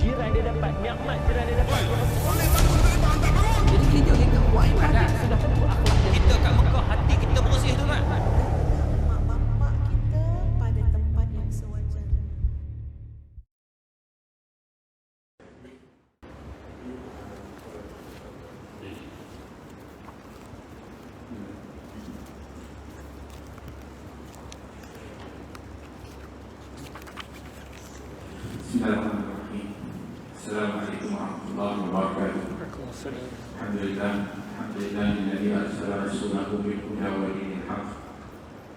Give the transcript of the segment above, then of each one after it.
jiran dia dapat, nikmat jiran dia dapat. Jadi kita kuat ibadat. Sudah tentu akhlak dia. Kita kat Mekah hati kita bersih tu kan. Mak bapak kita pada tempat yang sewajarnya. Bismillahirrahmanirrahim. Assalamualaikum warahmatullahi wabarakatuh. Alhamdulillah, alhamdulillahilladzi arsala rasulahu bil huda wa dinil haqq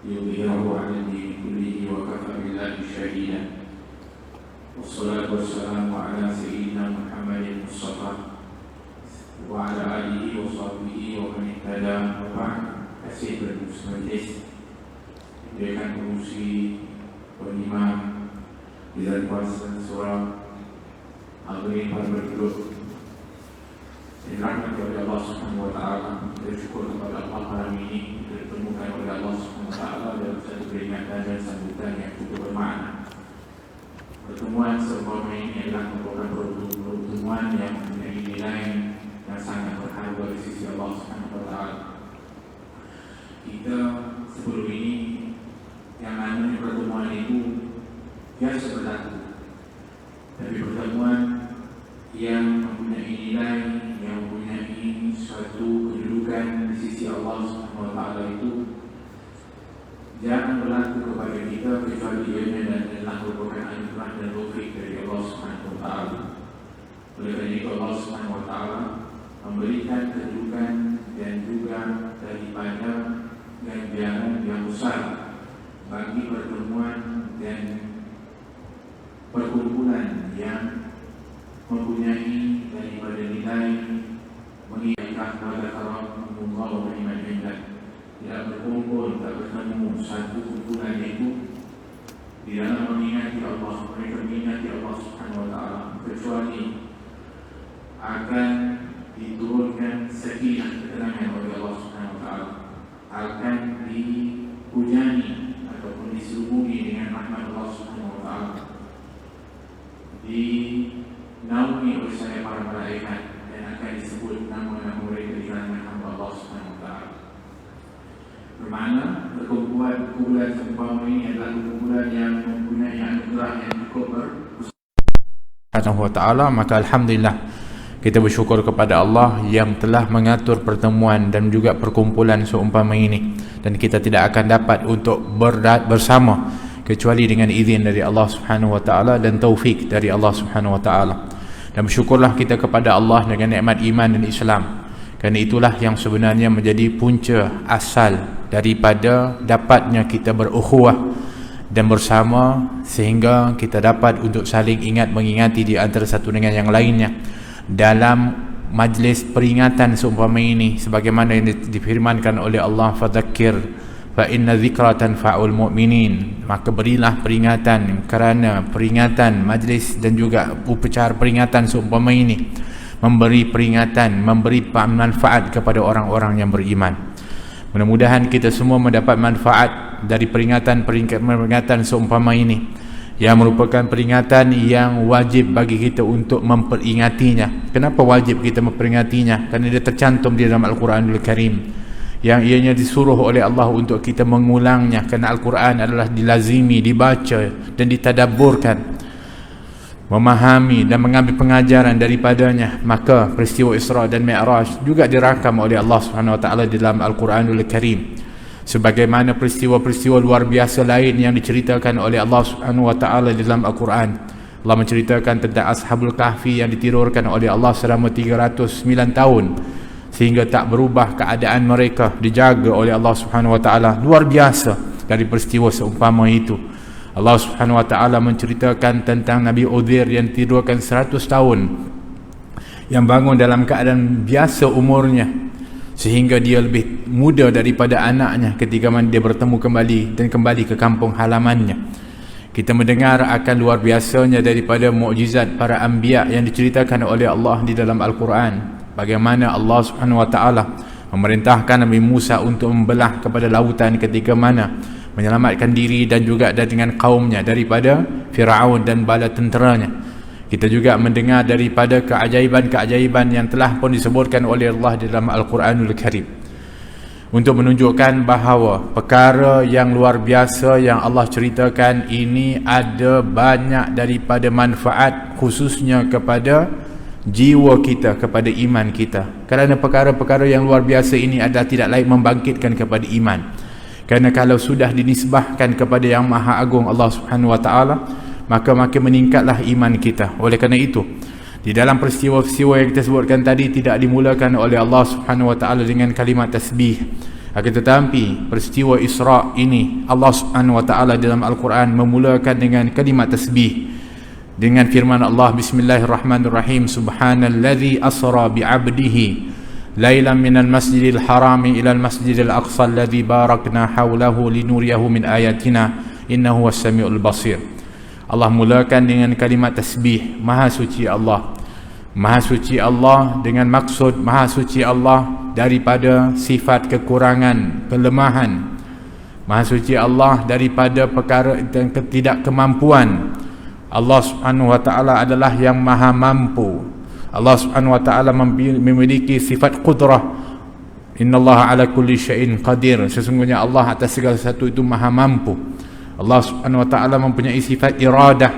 liyudhhirahu 'ala ad-dini kullihi wa kafa billahi shahida. Wassalatu wassalamu 'ala sayyidina Muhammadin Mustafa wa 'ala alihi wa sahbihi wa man ihtada wa ba'd. Kasih bermuslimah dengan pengurusi penimam di dalam kuasa surah Al-Ghani pada berikut. Dirahmati oleh Allah Subhanahu wa Ta'ala, bersyukur kepada Allah malam ini dipertemukan oleh Allah Subhanahu wa Ta'ala dalam satu peringatan dan sambutan yang cukup bermakna. Pertemuan seumpama ini adalah merupakan pertemuan yang mempunyai nilai yang sangat berharga di sisi Allah Subhanahu wa Ta'ala. Kita sebelum ini yang namanya pertemuan itu biasa berlaku, tapi pertemuan yang mempunyai nilai, yang mempunyai suatu kedudukan di sisi Allah Subhanahu wa Ta'ala itu jangan berlaku kepada kita kecuali ianya dan adalah merupakan anugerah dan taufik dari Allah Subhanahu wa Ta'ala. Oleh kerana itu Allah Subhanahu wa Ta'ala memberikan kedudukan dan juga daripada ganjaran yang besar bagi pertemuan dan perkumpulan yang mempunyai daripada nilai mengingatkan kepada Allah wa iman indah. Tidak berkumpul, tak bertemu satu kumpulan itu di dalam mengingati Allah, mereka mengingati Allah Subhanahu wa Ta'ala, kecuali akan diturunkan sakinah ketenangan oleh Allah Subhanahu wa Ta'ala, akan dihujani ataupun diselubungi dengan rahmat Allah Subhanahu wa Ta'ala, dinaungi oleh saya para malaikat dan akan disebut nama-nama mereka di kalangan hamba Allah Subhanahu wa Ta'ala. Bermakna kumpulan seumpama ini adalah kumpulan yang mempunyai anugerah yang cukup Subhanahu wa Ta'ala. Maka alhamdulillah kita bersyukur kepada Allah yang telah mengatur pertemuan dan juga perkumpulan seumpama ini, dan kita tidak akan dapat untuk bersama kecuali dengan izin dari Allah Subhanahu wa Ta'ala dan taufik dari Allah Subhanahu wa Ta'ala. Dan bersyukurlah kita kepada Allah dengan nikmat iman dan Islam, kerana itulah yang sebenarnya menjadi punca asal daripada dapatnya kita berukhuwah dan bersama, sehingga kita dapat untuk saling ingat mengingati di antara satu dengan yang lainnya dalam majlis peringatan seumpama ini, sebagaimana yang difirmankan oleh Allah, fadzakir fa inna dzikra tanfa'ul mu'minin. Maka berilah peringatan, kerana peringatan majlis dan juga upacara peringatan seumpama ini memberi peringatan, memberi manfaat kepada orang-orang yang beriman. Mudah-mudahan kita semua mendapat manfaat dari peringatan seumpama ini, yang merupakan peringatan yang wajib bagi kita untuk memperingatinya. Kenapa wajib kita memperingatinya? Kerana dia tercantum di dalam Al-Quranul Karim, yang ianya disuruh oleh Allah untuk kita mengulangnya, kerana Al-Quran adalah dilazimi, dibaca dan ditadabburkan, memahami dan mengambil pengajaran daripadanya. Maka peristiwa Isra dan Mi'raj juga dirakam oleh Allah Subhanahu wa Ta'ala di dalam Al-Quranul Karim, sebagaimana peristiwa-peristiwa luar biasa lain yang diceritakan oleh Allah Subhanahu wa Ta'ala di dalam Al-Quran. Allah menceritakan tentang Ashabul Kahfi yang ditidurkan oleh Allah selama 309 tahun sehingga tak berubah keadaan mereka, dijaga oleh Allah Subhanahu wa Ta'ala. Luar biasa dari peristiwa seumpama itu. Allah Subhanahu wa Ta'ala menceritakan tentang Nabi Uzair yang ditidurkan 100 tahun, yang bangun dalam keadaan biasa umurnya, sehingga dia lebih muda daripada anaknya ketika dia bertemu kembali dan kembali ke kampung halamannya. Kita mendengar akan luar biasanya daripada mukjizat para anbiya yang diceritakan oleh Allah di dalam Al-Quran. Bagaimana Allah Subhanahu wa Ta'ala memerintahkan Nabi Musa untuk membelah kepada lautan ketika mana menyelamatkan diri dan juga dengan kaumnya daripada Firaun dan bala tenteranya. Kita juga mendengar daripada keajaiban-keajaiban yang telah pun disebutkan oleh Allah di dalam Al-Quranul Karim, untuk menunjukkan bahawa perkara yang luar biasa yang Allah ceritakan ini ada banyak daripada manfaat, khususnya kepada jiwa kita, kepada iman kita. Kerana perkara-perkara yang luar biasa ini adalah tidak lain membangkitkan kepada iman. Kerana kalau sudah dinisbahkan kepada yang Maha Agung Allah Subhanahu Wa Taala, maka makin meningkatlah iman kita. Oleh kerana itu, di dalam peristiwa-peristiwa yang kita sebutkan tadi tidak dimulakan oleh Allah Subhanahu Wa Taala dengan kalimat tasbih. Akan tetapi peristiwa Isra ini Allah Subhanahu Wa Taala dalam Al-Quran memulakan dengan kalimat tasbih, dengan firman Allah, Bismillahirrahmanirrahim, Subhanalladzi asra bi'abdihi lailan minal masjidil harami ilal masjidil aqsa alladzi barakna hawlahu linuriyahu min ayatina innahu was-sami'ul basir. Allah mulakan dengan kalimat tasbih, Maha suci Allah. Maha suci Allah dengan maksud Maha suci Allah daripada sifat kekurangan, kelemahan. Maha suci Allah daripada perkara dan ketidakkemampuan. Allah Subhanahu Wa Taala adalah yang Maha mampu. Allah Subhanahu Wa Taala memiliki sifat qudrah. Innallaha ala kulli syai'in qadir. Sesungguhnya Allah atas segala sesuatu itu Maha mampu. Allah Subhanahu Wa Taala mempunyai sifat iradah,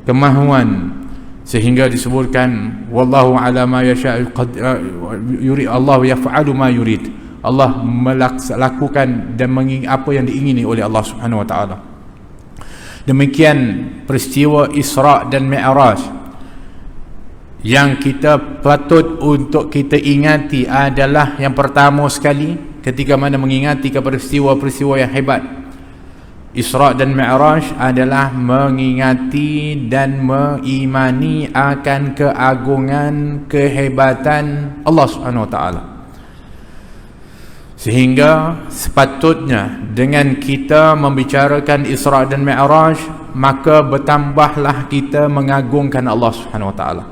kemahuan, sehingga disebutkan wallahu ala ma yasha'u yurid, Allah yaf'alu ma yurid. Allah melakukan dan apa yang diingini oleh Allah Subhanahu Wa Taala. Demikian peristiwa Isra dan Mi'raj yang kita patut untuk kita ingati adalah yang pertama sekali, ketika mana mengingati kepada peristiwa-peristiwa yang hebat Isra dan Mi'raj adalah mengingati dan mengimani akan keagungan, kehebatan Allah Subhanahu Wa Taala. Sehingga sepatutnya dengan kita membicarakan Isra dan Mi'raj, maka bertambahlah kita mengagungkan Allah Subhanahu Wa Taala.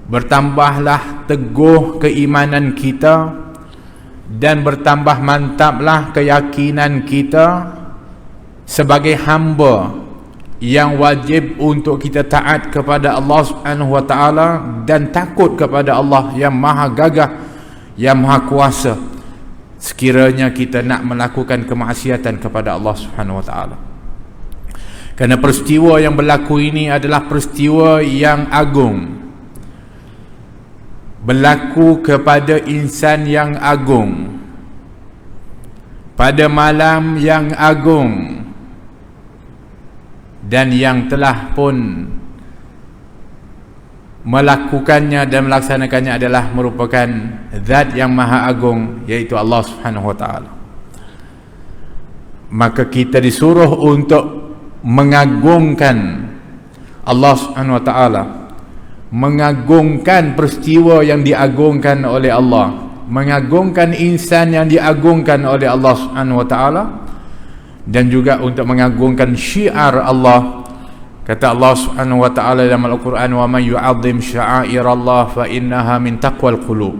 Bertambahlah teguh keimanan kita dan bertambah mantaplah keyakinan kita sebagai hamba yang wajib untuk kita taat kepada Allah Subhanahu Wa Taala dan takut kepada Allah yang Maha Gagah, yang Maha Kuasa, sekiranya kita nak melakukan kemaksiatan kepada Allah Subhanahu Wa Taala. Kerana peristiwa yang berlaku ini adalah peristiwa yang agung, berlaku kepada insan yang agung, pada malam yang agung, dan yang telah pun melakukannya dan melaksanakannya adalah merupakan zat yang Maha Agung, yaitu Allah Subhanahu Wa Taala. Maka kita disuruh untuk mengagungkan Allah Subhanahu Wa Taala, mengagungkan peristiwa yang diagungkan oleh Allah, mengagungkan insan yang diagungkan oleh Allah Subhanahu Wa Taala, dan juga untuk mengagungkan syiar Allah. Kata Allah Subhanahu Wa Taala dalam Al-Quran, wa man yu'azzim sya'airallah fa innaha min taqwal qulub.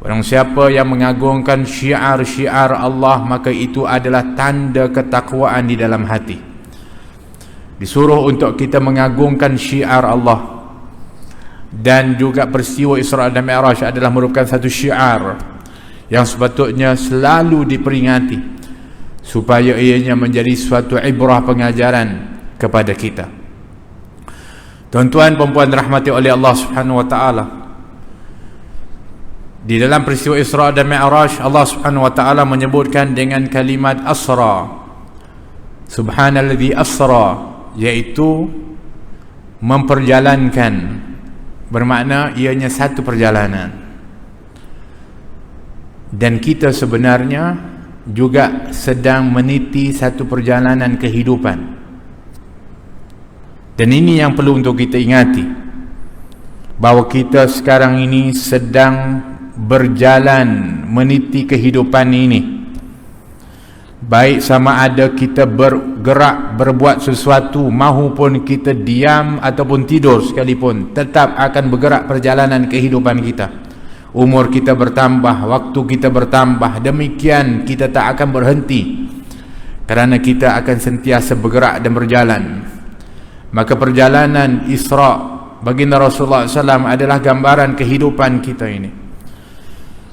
Orang siapa yang mengagungkan syiar-syiar Allah, maka itu adalah tanda ketakwaan di dalam hati. Disuruh untuk kita mengagungkan syiar Allah. Dan juga peristiwa Isra dan Mi'raj adalah merupakan satu syiar yang sepatutnya selalu diperingati, supaya ianya menjadi suatu ibrah pengajaran kepada kita. Tuan-tuan perempuan rahmati oleh Allah Subhanahu Wa Taala, di dalam peristiwa Isra dan Mi'raj Allah Subhanahu Wa Taala menyebutkan dengan kalimat asra, Subhanalladzi asra, iaitu memperjalankan, bermakna ianya satu perjalanan. Dan kita sebenarnya juga sedang meniti satu perjalanan kehidupan. Dan ini yang perlu untuk kita ingati, bahawa kita sekarang ini sedang berjalan meniti kehidupan ini. Baik sama ada kita bergerak, berbuat sesuatu, mahupun kita diam ataupun tidur sekalipun, tetap akan bergerak perjalanan kehidupan kita. Umur kita bertambah, waktu kita bertambah, demikian kita tak akan berhenti, kerana kita akan sentiasa bergerak dan berjalan. Maka perjalanan Isra baginda Rasulullah SAW adalah gambaran kehidupan kita ini.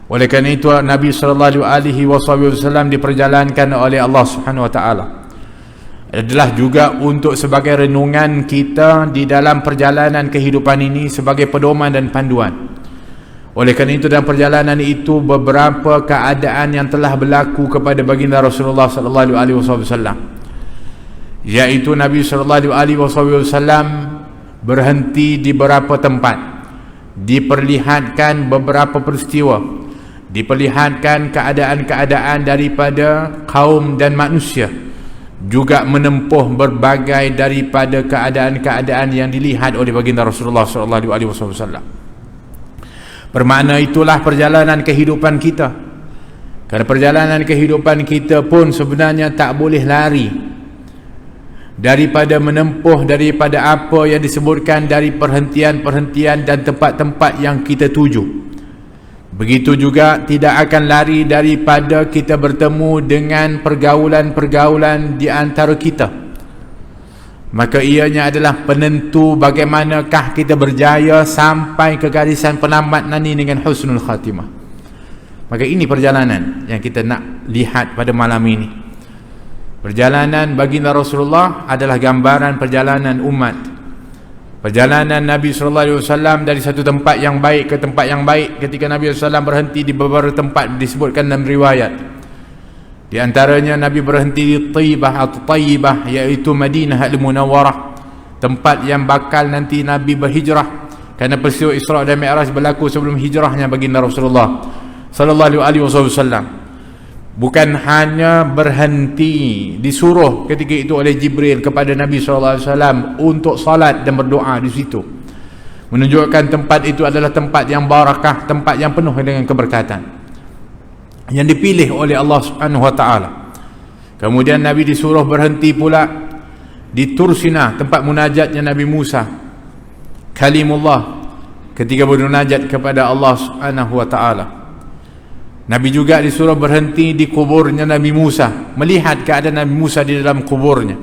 Oleh kerana itu Nabi SAW diperjalankan oleh Allah Subhanahu Wa Taala adalah juga untuk sebagai renungan kita di dalam perjalanan kehidupan ini, sebagai pedoman dan panduan. Oleh kerana itu dalam perjalanan itu beberapa keadaan yang telah berlaku kepada baginda Rasulullah SAW, iaitu Nabi SAW berhenti di beberapa tempat, diperlihatkan beberapa peristiwa, diperlihatkan keadaan-keadaan daripada kaum dan manusia, juga menempuh berbagai daripada keadaan-keadaan yang dilihat oleh baginda Rasulullah SAW. Bermakna itulah perjalanan kehidupan kita. Kerana perjalanan kehidupan kita pun sebenarnya tak boleh lari daripada menempuh daripada apa yang disebutkan dari perhentian-perhentian dan tempat-tempat yang kita tuju. Begitu juga tidak akan lari daripada kita bertemu dengan pergaulan-pergaulan di antara kita. Maka ianya adalah penentu bagaimanakah kita berjaya sampai ke garisan penamat nanti dengan husnul khatimah. Maka ini perjalanan yang kita nak lihat pada malam ini. Perjalanan baginda Rasulullah adalah gambaran perjalanan umat. Perjalanan Nabi SAW dari satu tempat yang baik ke tempat yang baik. Ketika Nabi SAW berhenti di beberapa tempat disebutkan dalam riwayat. Di antaranya Nabi berhenti di Taibah atau Taibah, iaitu Madinah Al-Munawwarah, tempat yang bakal nanti Nabi berhijrah. Kerana peristiwa Isra dan Mi'raj berlaku sebelum hijrahnya baginda Rasulullah SAW. Bukan hanya berhenti, disuruh ketika itu oleh Jibril kepada Nabi SAW untuk salat dan berdoa di situ, menunjukkan tempat itu adalah tempat yang barakah, tempat yang penuh dengan keberkatan, yang dipilih oleh Allah Subhanahu Wa Taala. Kemudian Nabi disuruh berhenti pula di Tursina, tempat munajatnya Nabi Musa Kalimullah ketika bermunajat kepada Allah Subhanahu Wa Taala. Nabi juga disuruh berhenti di kuburnya Nabi Musa, melihat keadaan Nabi Musa di dalam kuburnya,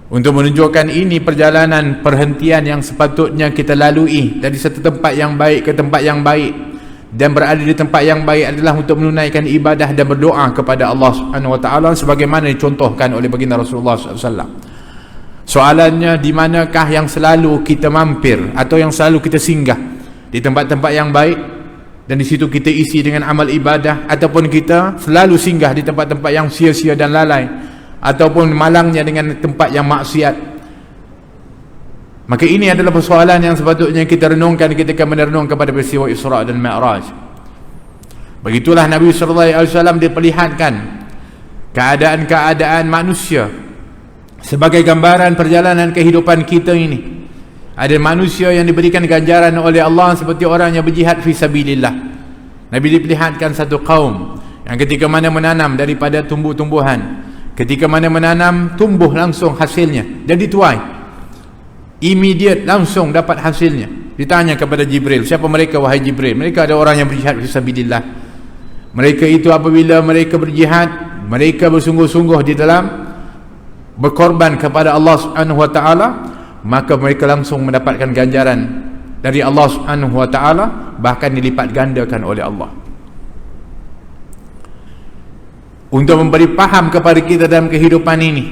untuk menunjukkan ini perjalanan perhentian yang sepatutnya kita lalui dari satu tempat yang baik ke tempat yang baik, dan berada di tempat yang baik adalah untuk menunaikan ibadah dan berdoa kepada Allah Subhanahu Wa Taala sebagaimana dicontohkan oleh baginda Rasulullah SAW. Soalannya, di manakah yang selalu kita mampir atau yang selalu kita singgah? Di tempat-tempat yang baik dan di situ kita isi dengan amal ibadah, ataupun kita selalu singgah di tempat-tempat yang sia-sia dan lalai, ataupun malangnya dengan tempat yang maksiat? Maka ini adalah persoalan yang sepatutnya kita renungkan ketika merenung kepada peristiwa Isra dan Mi'raj. Begitulah Nabi SAW diperlihatkan keadaan-keadaan manusia sebagai gambaran perjalanan kehidupan kita ini. Ada manusia yang diberikan ganjaran oleh Allah seperti orang yang berjihad fi sabilillah. Nabi diperlihatkan satu kaum yang ketika mana menanam daripada tumbuh-tumbuhan, ketika mana menanam tumbuh langsung hasilnya dan dituai, immediate, langsung dapat hasilnya. Ditanya kepada Jibril, siapa mereka wahai Jibril? Mereka ada orang yang berjihad fi sabilillah. Mereka itu apabila mereka berjihad, mereka bersungguh-sungguh di dalam berkorban kepada Allah Subhanahu Wa Taala, maka mereka langsung mendapatkan ganjaran dari Allah Subhanahu Wa Taala, bahkan dilipat gandakan oleh Allah. Untuk memberi faham kepada kita dalam kehidupan ini,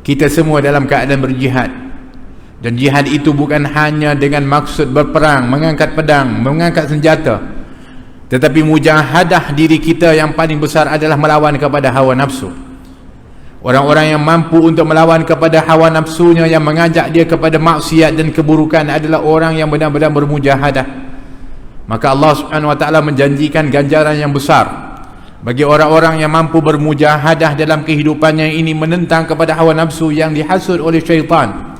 kita semua dalam keadaan berjihad, dan jihad itu bukan hanya dengan maksud berperang, mengangkat pedang, mengangkat senjata, tetapi mujahadah diri kita yang paling besar adalah melawan kepada hawa nafsu. Orang-orang yang mampu untuk melawan kepada hawa nafsunya yang mengajak dia kepada maksiat dan keburukan adalah orang yang benar-benar bermujahadah. Maka Allah Subhanahu Wa Taala menjanjikan ganjaran yang besar bagi orang-orang yang mampu bermujahadah dalam kehidupannya ini, menentang kepada hawa nafsu yang dihasut oleh syaitan.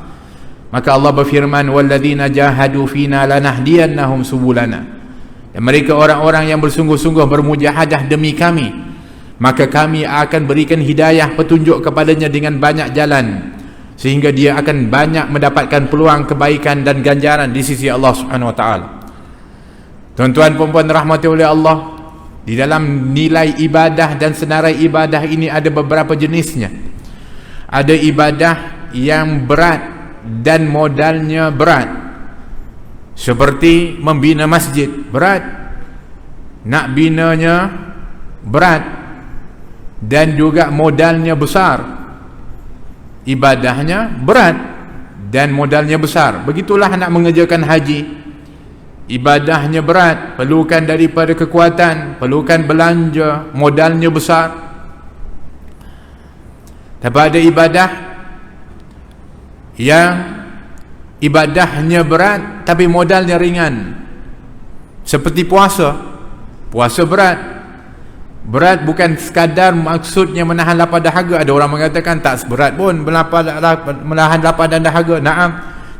Maka Allah berfirman, walladzina jahadu fina lanahdiyannahum subulana. Dan mereka orang-orang yang bersungguh-sungguh bermujahadah demi kami, maka kami akan berikan hidayah, petunjuk kepadanya dengan banyak jalan, sehingga dia akan banyak mendapatkan peluang kebaikan dan ganjaran di sisi Allah Subhanahu Wa Taala. Tuan-tuan perempuan rahmati oleh Allah, di dalam nilai ibadah dan senarai ibadah ini ada beberapa jenisnya. Ada ibadah yang berat, dan modalnya berat. Seperti membina masjid, berat. Nak binanya berat dan juga modalnya besar. Ibadahnya berat dan modalnya besar. Begitulah nak mengerjakan haji, ibadahnya berat, perlukan daripada kekuatan, perlukan belanja, modalnya besar. Tapi ada ibadah yang ibadahnya berat tapi modalnya ringan, seperti puasa. Puasa berat. Berat bukan sekadar maksudnya menahan lapar dahaga. Ada orang mengatakan tak seberat pun menahan lapar dan dahaga. Naam.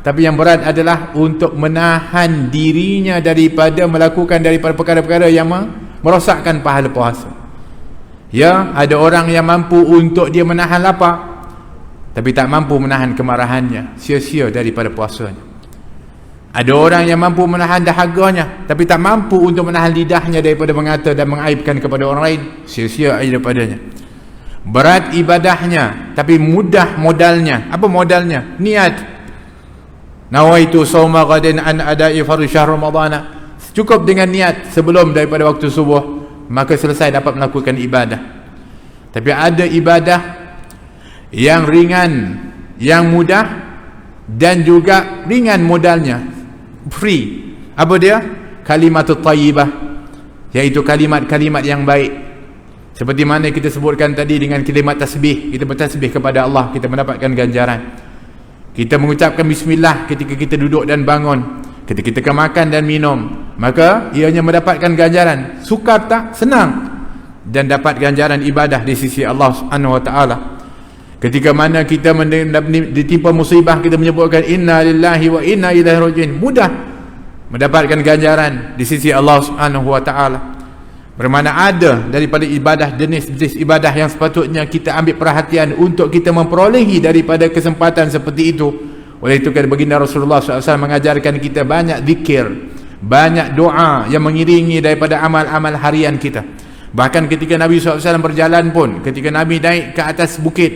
Tapi yang berat adalah untuk menahan dirinya daripada melakukan daripada perkara-perkara yang merosakkan pahala puasa. Ya, ada orang yang mampu untuk dia menahan lapar tapi tak mampu menahan kemarahannya, sia-sia daripada puasanya. Ada orang yang mampu menahan dahaganya tapi tak mampu untuk menahan lidahnya daripada mengata dan mengaibkan kepada orang lain, sia-sia daripadanya. Berat ibadahnya tapi mudah modalnya. Apa modalnya? Niat. Nawaitu shauma ghadin an ada'i fardhu syahr ramadhana. Cukup dengan niat sebelum daripada waktu subuh, maka selesai dapat melakukan ibadah. Tapi ada ibadah yang ringan, yang mudah dan juga ringan modalnya, free. Apa dia? Kalimatut thayyibah, iaitu kalimat-kalimat yang baik. Seperti mana kita sebutkan tadi dengan kalimat tasbih. Kita bertasbih kepada Allah, kita mendapatkan ganjaran. Kita mengucapkan bismillah ketika kita duduk dan bangun, ketika kita makan dan minum, maka ianya mendapatkan ganjaran. Sukar tak? Senang. Dan dapat ganjaran ibadah di sisi Allah Subhanahu wa taala. Ketika mana kita ditimpa musibah, kita menyebutkan inna lillahi wa inna ilaihi raji'un, mudah mendapatkan ganjaran di sisi Allah Subhanahu wa taala. Bermakna ada daripada ibadah, jenis-jenis ibadah yang sepatutnya kita ambil perhatian untuk kita memperolehi daripada kesempatan seperti itu. Oleh itu kan baginda Rasulullah SAW mengajarkan kita banyak zikir, banyak doa yang mengiringi daripada amal-amal harian kita. Bahkan ketika Nabi SAW berjalan pun, ketika Nabi naik ke atas bukit,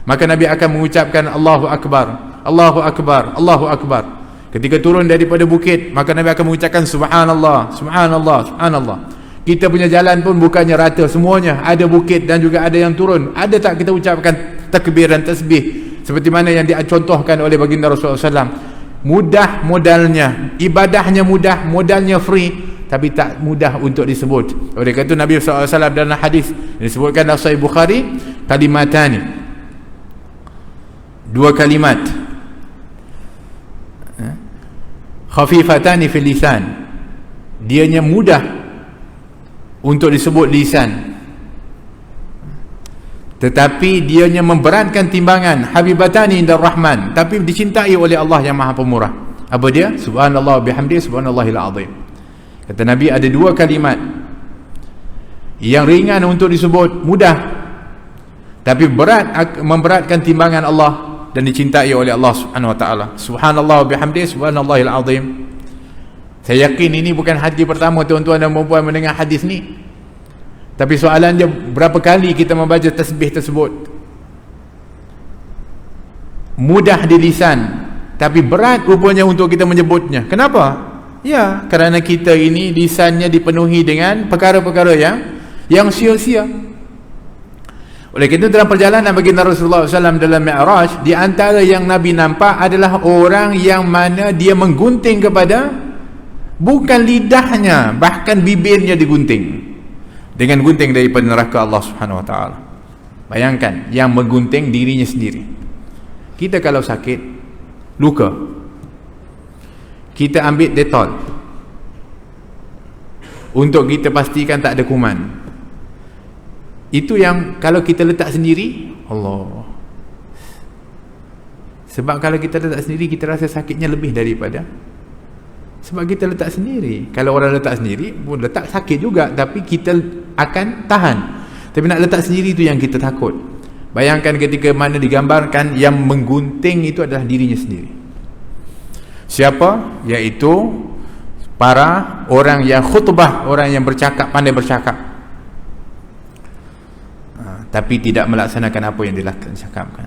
maka Nabi akan mengucapkan Allahu Akbar, Allahu Akbar, Allahu Akbar. Ketika turun daripada bukit, maka Nabi akan mengucapkan Subhanallah, Subhanallah, Subhanallah. Kita punya jalan pun bukannya rata semuanya, ada bukit dan juga ada yang turun. Ada tak kita ucapkan takbir dan tasbih seperti mana yang dicontohkan oleh baginda Rasulullah SAW? Mudah modalnya, ibadahnya mudah, modalnya free, tapi tak mudah untuk disebut. Oleh kerana itu Nabi SAW dalam hadis disebutkan dalam Sahih Bukhari, kalimatani, dua kalimat, khafifatani fil lisan, dianya mudah untuk disebut lisan, tetapi dianya memberatkan timbangan, habibatani indar rahman, tapi dicintai oleh Allah yang Maha Pemurah. Apa dia? Subhanallah bihamdi, subhanallahil azim. Kata Nabi, ada dua kalimat yang ringan untuk disebut, mudah, tapi berat, memberatkan timbangan Allah dan dicintai oleh Allah Subhanahu wa taala. Subhanallah bihamdi, subhanallahil azim. Saya yakin ini bukan hadis pertama tuan-tuan dan puan-puan mendengar hadis ni. Tapi soalan dia, berapa kali kita membaca tasbih tersebut? Mudah di lisan, tapi berat rupanya untuk kita menyebutnya. Kenapa? Ya, kerana kita ini lisannya dipenuhi dengan perkara-perkara yang sia-sia. Oleh kerana dalam perjalanan baginda Rasulullah SAW dalam Mi'raj, di antara yang Nabi nampak adalah orang yang mana dia menggunting kepada, bukan lidahnya, bahkan bibirnya digunting dengan gunting daripada neraka Allah Subhanahu wa taala. Bayangkan, yang menggunting dirinya sendiri. Kita kalau sakit, luka, kita ambil Dettol untuk kita pastikan tak ada kuman. Itu yang kalau kita letak sendiri, Allah. Sebab kalau kita letak sendiri, kita rasa sakitnya lebih daripada, sebab kita letak sendiri. Kalau orang letak sendiri pun letak sakit juga, tapi kita akan tahan. Tapi nak letak sendiri itu yang kita takut. Bayangkan ketika mana digambarkan yang menggunting itu adalah dirinya sendiri. Siapa? Iaitu para orang yang khutbah, orang yang bercakap, pandai bercakap, tapi tidak melaksanakan apa yang dilaksanakan.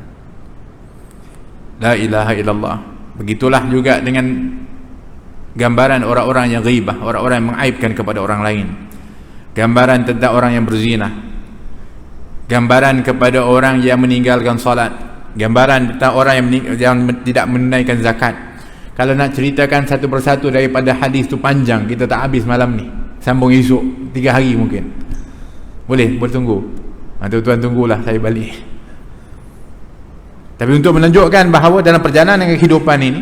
La ilaha illallah. Begitulah juga dengan gambaran orang-orang yang ghibah, orang-orang yang mengaibkan kepada orang lain. Gambaran tentang orang yang berzina, gambaran kepada orang yang meninggalkan salat, gambaran tentang orang yang tidak menunaikan zakat. Kalau nak ceritakan satu persatu daripada hadis tu panjang, kita tak habis malam ni. Sambung esok 3 hari mungkin. Boleh bertunggu. Tuan-tuan tunggulah saya balik. Tapi untuk menunjukkan bahawa dalam perjalanan kehidupan ini,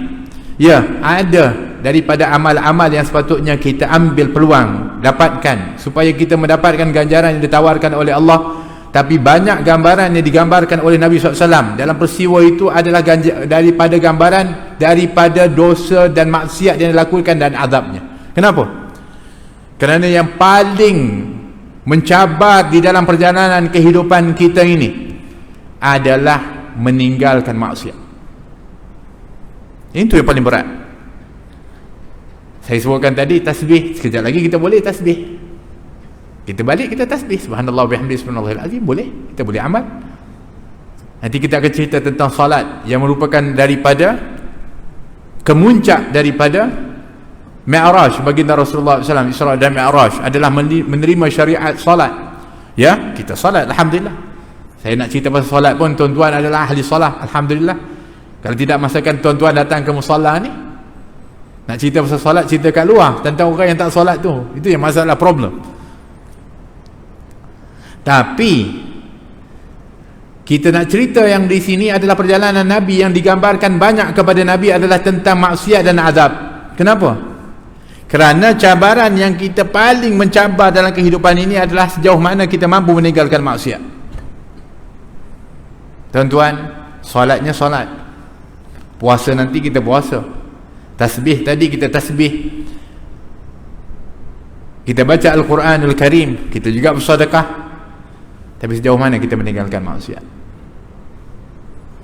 ya, ada daripada amal-amal yang sepatutnya kita ambil peluang, dapatkan, supaya kita mendapatkan ganjaran yang ditawarkan oleh Allah. Tapi banyak gambaran yang digambarkan oleh Nabi SAW dalam peristiwa itu adalah daripada gambaran daripada dosa dan maksiat yang dilakukan dan azabnya. Kenapa? Kerana yang paling mencabar di dalam perjalanan kehidupan kita ini adalah meninggalkan maksiat. Itu yang paling berat. Saya sebutkan tadi tasbih, sekejap lagi kita boleh tasbih. Kita balik kita tasbih subhanallah bihamdihi subhanallahil azim, boleh, kita boleh amal. Nanti kita akan cerita tentang salat yang merupakan daripada kemuncak daripada Mi'raj baginda Rasulullah SAW. Isra dan Mi'raj adalah menerima syariat salat. Ya, kita salat, alhamdulillah. Saya nak cerita pasal salat pun, tuan-tuan adalah ahli salat, alhamdulillah. Kalau tidak, masakan tuan-tuan datang ke musalla ni, nak cerita pasal salat, cerita kat luar tentang orang yang tak salat tu. Itu yang masalah, problem. Tapi kita nak cerita yang di sini adalah perjalanan Nabi yang digambarkan banyak kepada Nabi adalah tentang maksiat dan azab. Kenapa? Kerana cabaran yang kita paling mencabar dalam kehidupan ini adalah sejauh mana kita mampu meninggalkan maksiat. Tuan-tuan, solatnya solat, puasa nanti kita puasa, tasbih tadi kita tasbih, kita baca Al-Quranul Karim, kita juga bersedekah. Tapi sejauh mana kita meninggalkan maksiat?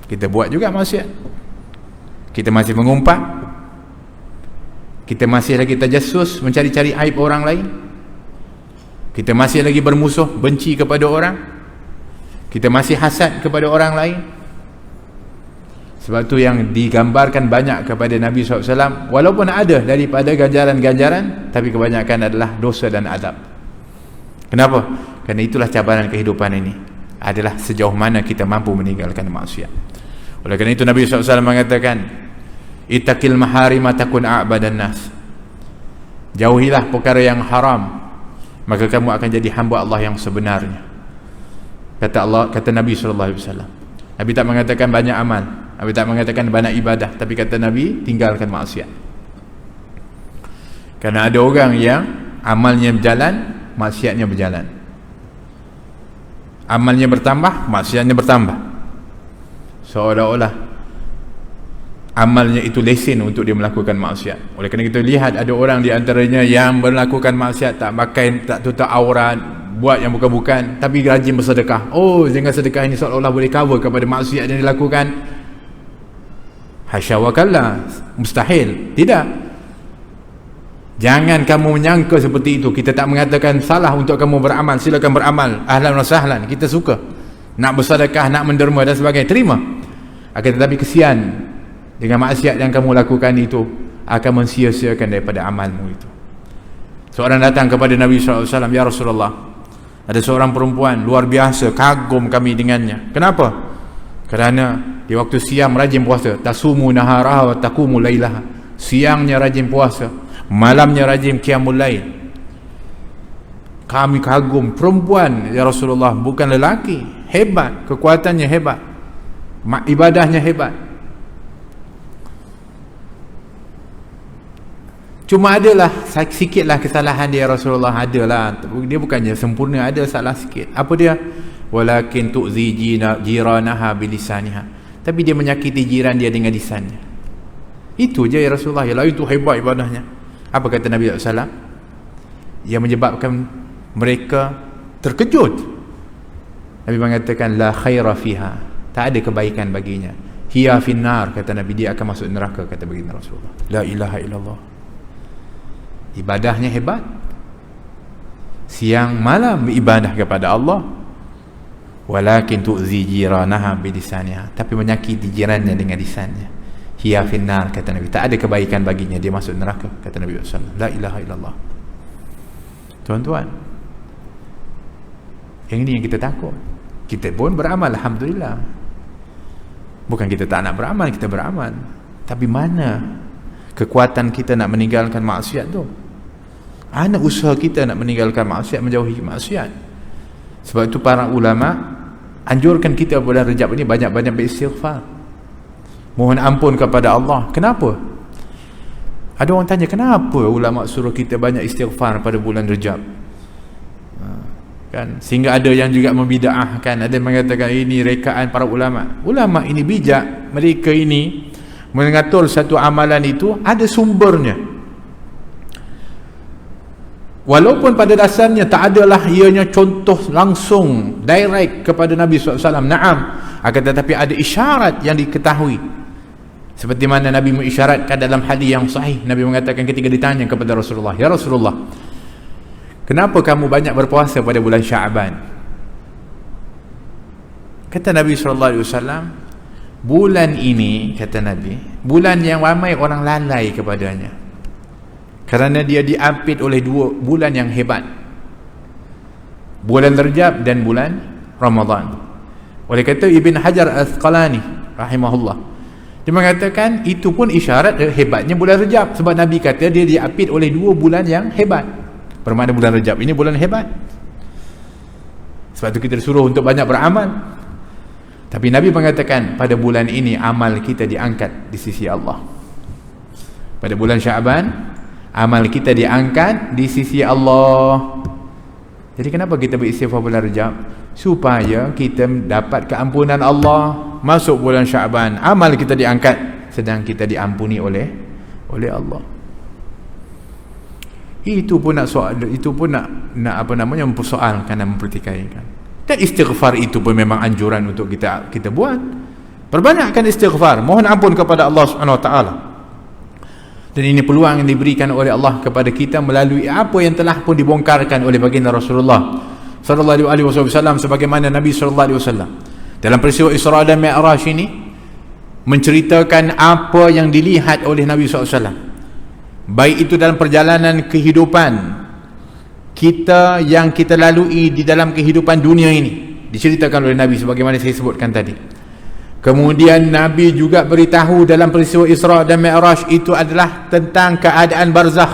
Kita buat juga maksiat. Kita masih mengumpat, kita masih lagi tajassus, mencari-cari aib orang lain, kita masih lagi bermusuh, benci kepada orang, kita masih hasad kepada orang lain. Sebab tu yang digambarkan banyak kepada Nabi SAW, walaupun ada daripada ganjaran-ganjaran, tapi kebanyakan adalah dosa dan azab. Kenapa? Kerana itulah cabaran kehidupan ini, adalah sejauh mana kita mampu meninggalkan maksiat. Oleh kerana itu Nabi SAW mengatakan, ittaqil maharima takun a'badan nas. Jauhilah perkara yang haram, maka kamu akan jadi hamba Allah yang sebenarnya. Kata Nabi SAW. Nabi tak mengatakan banyak amal, Nabi tak mengatakan banyak ibadah, tapi kata Nabi, tinggalkan maksiat. Kerana ada orang yang amalnya berjalan, maksiatnya berjalan. Amalnya bertambah, maksiatnya bertambah. Seolah-olah amalnya itu lesen untuk dia melakukan maksiat. Oleh kerana kita lihat ada orang di antaranya yang melakukan maksiat, tak pakai, tak tutup aurat, buat yang bukan-bukan, tapi rajin bersedekah. Oh, dengan sedekah ini seolah-olah boleh cover kepada maksiat yang dilakukan. Hasya wa kalla, mustahil. Tidak. Jangan kamu menyangka seperti itu. Kita tak mengatakan salah untuk kamu beramal, silakan beramal, ahlan wa sahlan, kita suka. Nak bersedekah, nak menderma dan sebagainya, terima. Akan tetapi kesian dengan maksiat yang kamu lakukan itu akan mensia-siakan daripada amalmu itu. Seorang datang kepada Nabi SAW, ya Rasulullah, ada seorang perempuan luar biasa, kagum kami dengannya. Kenapa? Kerana di waktu siang rajin puasa, tasumu naharaha wa taqumu lailaha. Siangnya rajin puasa, malamnya rajin qiyamul lail. Kami kagum, perempuan ya Rasulullah, bukan lelaki. Hebat, kekuatannya hebat, ibadahnya hebat. Cuma adalah sikitlah kesalahan dia Rasulullah, adalah. Dia bukannya sempurna, ada salah sikit. Apa dia? Walakin tu'zi jiranaha bilisaniha. Tapi dia menyakiti jiran dia dengan lisannya. Itu je ya Rasulullah. Yang lain tu hebat ibadahnya. Apa kata Nabi SAW? Yang menyebabkan mereka terkejut. Nabi mengatakan la khaira fiha, tak ada kebaikan baginya. Hiya finnar, kata Nabi, dia akan masuk neraka, kata baginda Rasulullah. La ilaha illallah. Ibadahnya hebat, siang malam beribadah kepada Allah, walakin tu'zi jiranaha bilisaniha, tapi menyakiti jirannya dengan lisannya. Hiya finnar, kata Nabi, tak ada kebaikan baginya, dia masuk neraka, kata Nabi SAW. La ilaha illallah. Tuan-tuan, yang ini yang kita takut. Kita pun beramal, alhamdulillah. Bukan kita tak nak beramal, kita beramal. Tapi mana kekuatan kita nak meninggalkan maksiat tu? Mana usaha kita nak meninggalkan maksiat, menjauhi maksiat? Sebab itu para ulama anjurkan kita bulan Rejab ini banyak-banyak beristighfar, mohon ampun kepada Allah. Kenapa? Ada orang tanya, kenapa ulama suruh kita banyak istighfar pada bulan Rejab? Kan, sehingga ada yang juga membida'ahkan, ada yang mengatakan ini rekaan para ulama. Ulama ini bijak, mereka ini mengatur satu amalan itu ada sumbernya, walaupun pada dasarnya tak adalah ianya contoh langsung direct kepada Nabi SAW, na'am, akan tetapi ada isyarat yang diketahui. Seperti mana Nabi mengisyaratkan dalam hadis yang sahih. Nabi mengatakan ketika ditanya kepada Rasulullah, ya Rasulullah, kenapa kamu banyak berpuasa pada bulan Sya'ban? Kata Nabi SAW, bulan ini, kata Nabi, bulan yang ramai orang lalai kepadanya, kerana dia diapit oleh dua bulan yang hebat, bulan Rejab dan bulan Ramadan. Oleh kata Ibn Hajar Al-Asqalani rahimahullah, dia mengatakan itu pun isyarat hebatnya bulan Rejab, sebab Nabi kata dia diapit oleh dua bulan yang hebat. Bermakna bulan Rejab ini bulan hebat. Sebab itu kita disuruh untuk banyak beramal. Tapi Nabi mengatakan pada bulan ini amal kita diangkat di sisi Allah. Pada bulan Sya'ban amal kita diangkat di sisi Allah. Jadi kenapa kita beristighfar bulan Rejab? Supaya kita dapat keampunan Allah. Masuk bulan Sya'ban amal kita diangkat, sedang kita diampuni oleh Allah. Itu pun nak soal, itu pun nak apa namanya, mempersoalkan dan mempertikaikan. Dan istighfar itu pun memang anjuran untuk kita buat. Perbanyakkan istighfar, mohon ampun kepada Allah Subhanahu Wa Taala. Dan ini peluang yang diberikan oleh Allah kepada kita melalui apa yang telah pun dibongkarkan oleh baginda Rasulullah sallallahu alaihi wasallam, sebagaimana Nabi sallallahu alaihi wasallam dalam peristiwa Isra dan Mi'raj ini menceritakan apa yang dilihat oleh Nabi SAW, baik itu dalam perjalanan kehidupan kita yang kita lalui di dalam kehidupan dunia ini, diceritakan oleh Nabi sebagaimana saya sebutkan tadi. Kemudian Nabi juga beritahu dalam peristiwa Isra dan Mi'raj itu adalah tentang keadaan barzakh.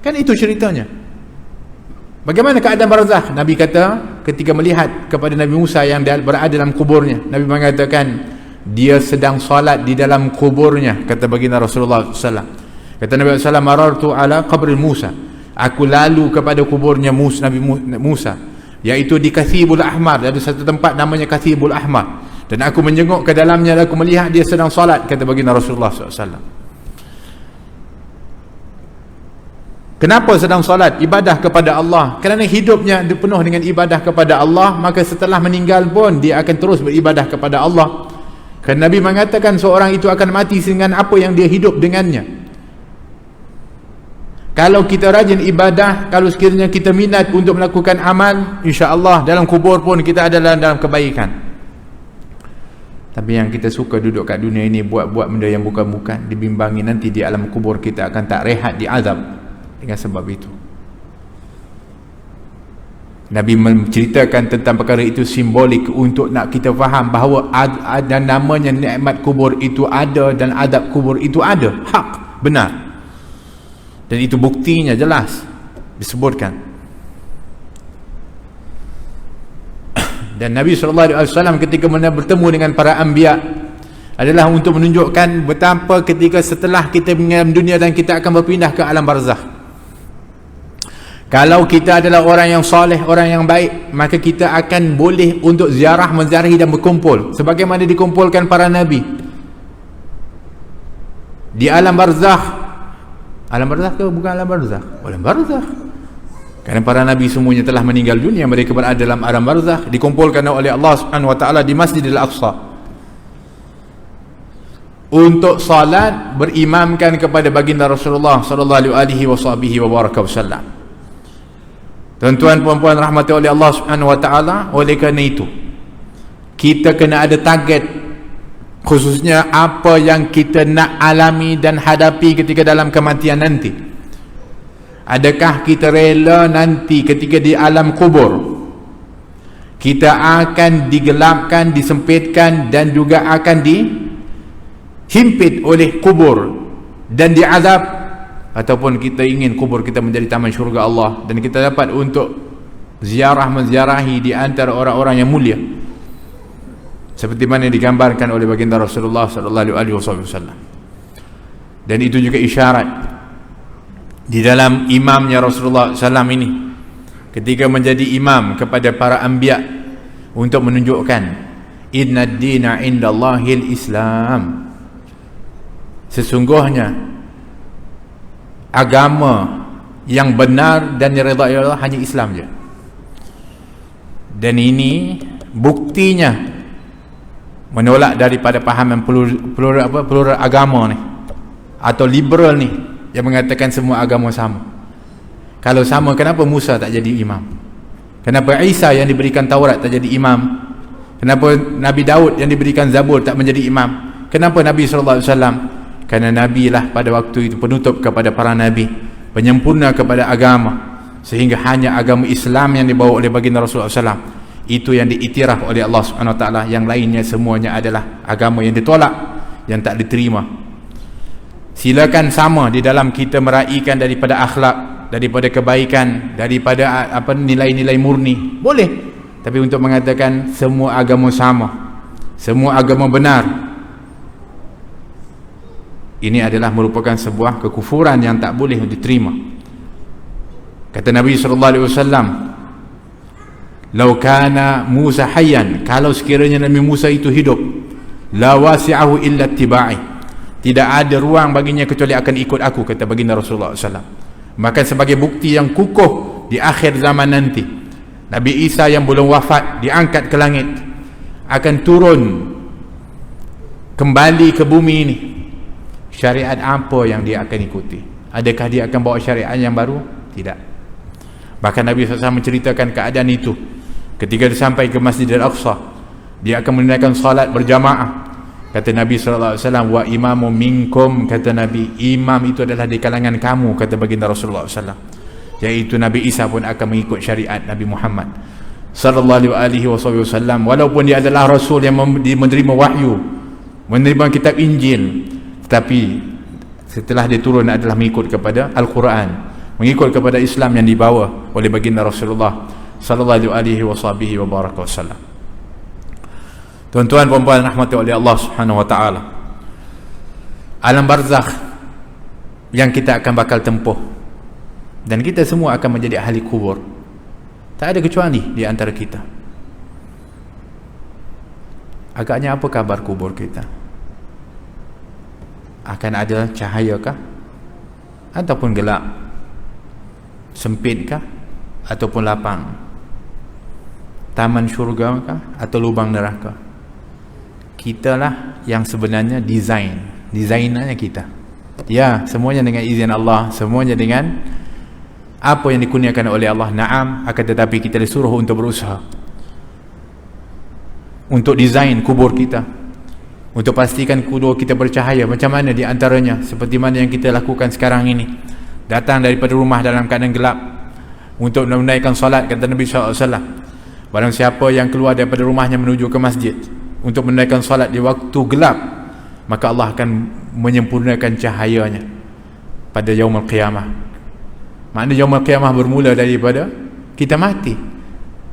Kan itu ceritanya. Bagaimana keadaan barzakh? Nabi kata ketika melihat kepada Nabi Musa yang berada dalam kuburnya, Nabi mengatakan dia sedang salat di dalam kuburnya, kata baginda Rasulullah SAW. Kata Nabi SAW, marartu ala qabri Musa, aku lalu kepada kuburnya Nabi Musa, iaitu di Kathibul Ahmar, ada satu tempat namanya Kathibul Ahmar, dan aku menjenguk ke dalamnya dan aku melihat dia sedang salat, kata baginda Rasulullah SAW. Kenapa sedang solat? Ibadah kepada Allah. Kerana hidupnya penuh dengan ibadah kepada Allah, maka setelah meninggal pun dia akan terus beribadah kepada Allah. Kerana Nabi mengatakan seorang itu akan mati dengan apa yang dia hidup dengannya. Kalau kita rajin ibadah, kalau sekiranya kita minat untuk melakukan amal, insya-Allah dalam kubur pun kita adalah dalam kebaikan. Tapi yang kita suka duduk kat dunia ini, buat-buat benda yang bukan-bukan, dibimbangi nanti di alam kubur kita akan tak rehat di azab. Dengan sebab itu Nabi menceritakan tentang perkara itu simbolik untuk nak kita faham bahawa ada namanya nikmat kubur itu ada dan adab kubur itu ada, hak, benar. Dan itu buktinya jelas disebutkan. Dan Nabi SAW ketika bertemu dengan para anbiya adalah untuk menunjukkan betapa ketika setelah kita meninggal dunia dan kita akan berpindah ke alam barzakh, kalau kita adalah orang yang soleh, orang yang baik, maka kita akan boleh untuk ziarah, menziarahi dan berkumpul sebagaimana dikumpulkan para nabi di alam barzakh. Alam barzakh ke bukan alam barzakh? Alam barzakh. Kerana para nabi semuanya telah meninggal dunia, mereka berada dalam alam barzakh, dikumpulkan oleh Allah Subhanahu Wa Taala di Masjidil Aqsa untuk salat, berimamkan kepada baginda Rasulullah sallallahu alaihi wasallam. Tuan-tuan puan-puan rahmati oleh Allah Subhanahu Wa Taala, oleh kerana itu kita kena ada target, khususnya apa yang kita nak alami dan hadapi ketika dalam kematian nanti. Adakah kita rela nanti ketika di alam kubur kita akan digelapkan, disempitkan dan juga akan dihimpit oleh kubur dan diazab, ataupun kita ingin kubur kita menjadi taman syurga Allah dan kita dapat untuk menziarahi di antara orang-orang yang mulia seperti mana yang digambarkan oleh baginda Rasulullah sallallahu alaihi wasallam. Dan itu juga isyarat di dalam imamnya Rasulullah sallam ini ketika menjadi imam kepada para anbiya untuk menunjukkan inna ad-dina indallahil Islam, sesungguhnya agama yang benar dan diridai Allah hanya Islam je. Dan ini buktinya menolak daripada pahaman plural agama ni atau liberal ni yang mengatakan semua agama sama. Kalau sama, kenapa Musa tak jadi imam? Kenapa Isa yang diberikan Taurat tak jadi imam? Kenapa Nabi Daud yang diberikan Zabur tak menjadi imam? Kenapa Nabi SAW? Kerana Nabi lah pada waktu itu penutup kepada para Nabi, penyempurna kepada agama, sehingga hanya agama Islam yang dibawa oleh baginda Rasulullah SAW itu yang diiktiraf oleh Allah SWT. Yang lainnya semuanya adalah agama yang ditolak, yang tak diterima. Silakan sama di dalam kita meraihkan daripada akhlak, daripada kebaikan, daripada nilai-nilai murni, boleh. Tapi untuk mengatakan semua agama sama, semua agama benar, ini adalah merupakan sebuah kekufuran yang tak boleh diterima. Kata Nabi SAW, "Lau kana Musa hayyan," kalau sekiranya Nabi Musa itu hidup, "la wasi'ahu illa ittiba'i," tidak ada ruang baginya kecuali akan ikut aku, kata baginda Rasulullah SAW. Maka sebagai bukti yang kukuh di akhir zaman nanti, Nabi Isa yang belum wafat diangkat ke langit, akan turun kembali ke bumi ini. Syariat apa yang dia akan ikuti? Adakah dia akan bawa syariat yang baru? Tidak. Bahkan Nabi SAW menceritakan keadaan itu ketika dia sampai ke Masjid Al-Aqsa, dia akan menunaikan salat berjamaah. Kata Nabi SAW, "Wa imamu minkum," kata Nabi, imam itu adalah di kalangan kamu, kata baginda Rasulullah SAW. Iaitu Nabi Isa pun akan mengikut syariat Nabi Muhammad sallallahu alaihi wasallam, walaupun dia adalah rasul yang menerima wahyu, menerima kitab Injil, tetapi setelah dia turun adalah mengikut kepada Al-Quran, mengikut kepada Islam yang dibawa oleh baginda Rasulullah sallallahu alaihi wasallam. Tuan-tuan puan-puan rahmati oleh Allah Subhanahu wa taala, alam barzakh yang kita akan bakal tempuh, dan kita semua akan menjadi ahli kubur. Tak ada kecuali di antara kita. Agaknya apa kabar kubur kita? Akan ada cahayakah? Ataupun gelap? Sempitkah? Ataupun lapang? Taman syurga kah? Atau lubang neraka? Kitalah yang sebenarnya desainernya kita. Ya, semuanya dengan izin Allah, semuanya dengan apa yang dikurniakan oleh Allah. Naam, akan tetapi kita disuruh untuk berusaha untuk desain kubur kita, untuk pastikan kubur kita bercahaya. Macam mana di antaranya? Seperti mana yang kita lakukan sekarang ini, datang daripada rumah dalam keadaan gelap untuk menunaikan solat. Kata Nabi SAW, barang siapa yang keluar daripada rumahnya menuju ke masjid untuk menunaikan solat di waktu gelap, maka Allah akan menyempurnakan cahayanya pada yaumul qiyamah. Maknanya yaumul qiyamah bermula daripada kita mati,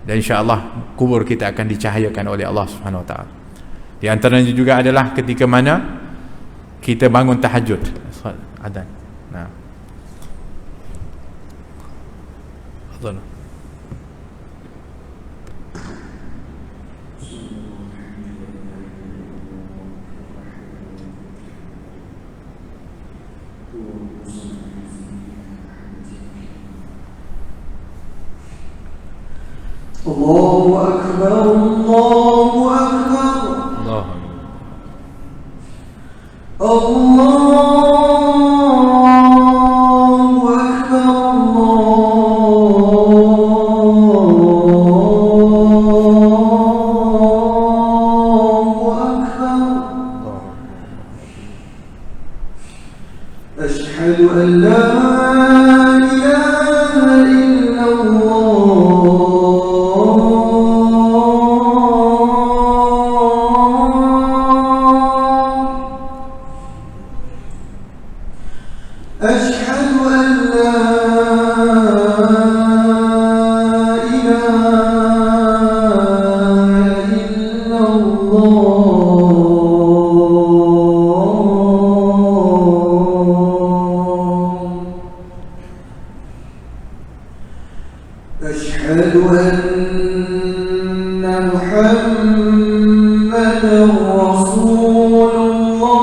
dan insya-Allah kubur kita akan dicahayakan oleh Allah Subhanahu wa taala. Di antaranya juga adalah ketika mana kita bangun tahajud, adzan. Nah. Adzan. Allahu Akbar, Allahu Akbar, Allahu Akbar, أشهد أن لا إله إلا الله أشهد أن لا إله إلا الله أشهد أن محمدا رسول الله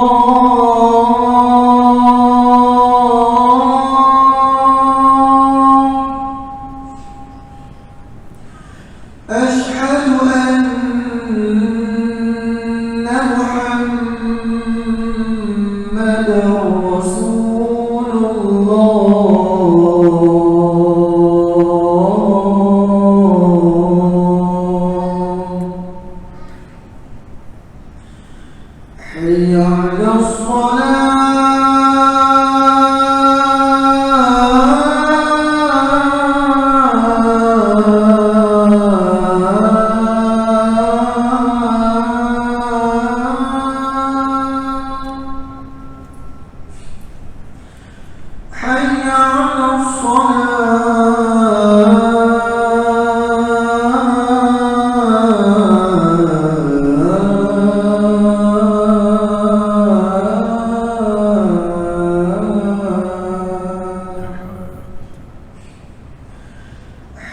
أشهد أن محمدا رسول الله حي على الصلاة حي على الصلاة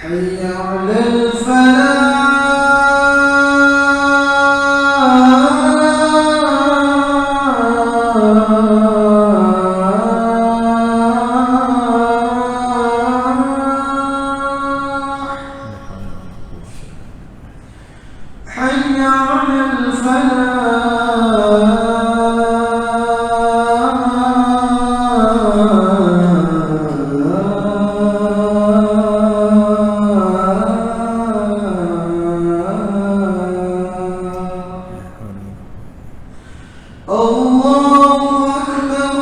حي على الفلاح حي على الفلاح الله أكبر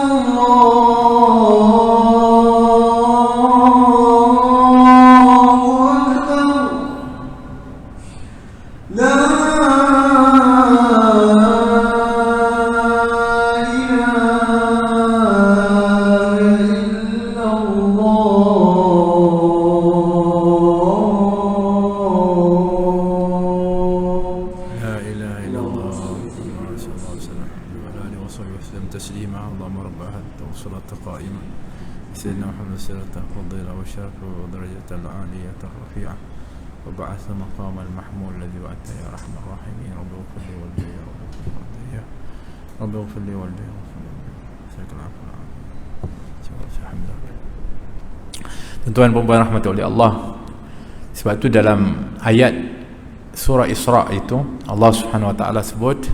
الله أكبر لا إله إلا الله لا إله إلا الله محمد صلى الله عليه وسلم وعلى آله وصحبه وسلم تسليما اللهم رب هذه والصلاة قائمة سيدنا محمد صلاة الفضيلة والشرف ودرجة العالية الرفيعة وبعث مقام المحمول الذي وعدته يا أرحم الراحمين رب اغفر لي والدي رب اغفر لي والدي جزاك الله خيرا. Tuan-tuan dan puan rahmati oleh Allah, sebab itu dalam ayat surah Isra itu Allah Subhanahu wa taala sebut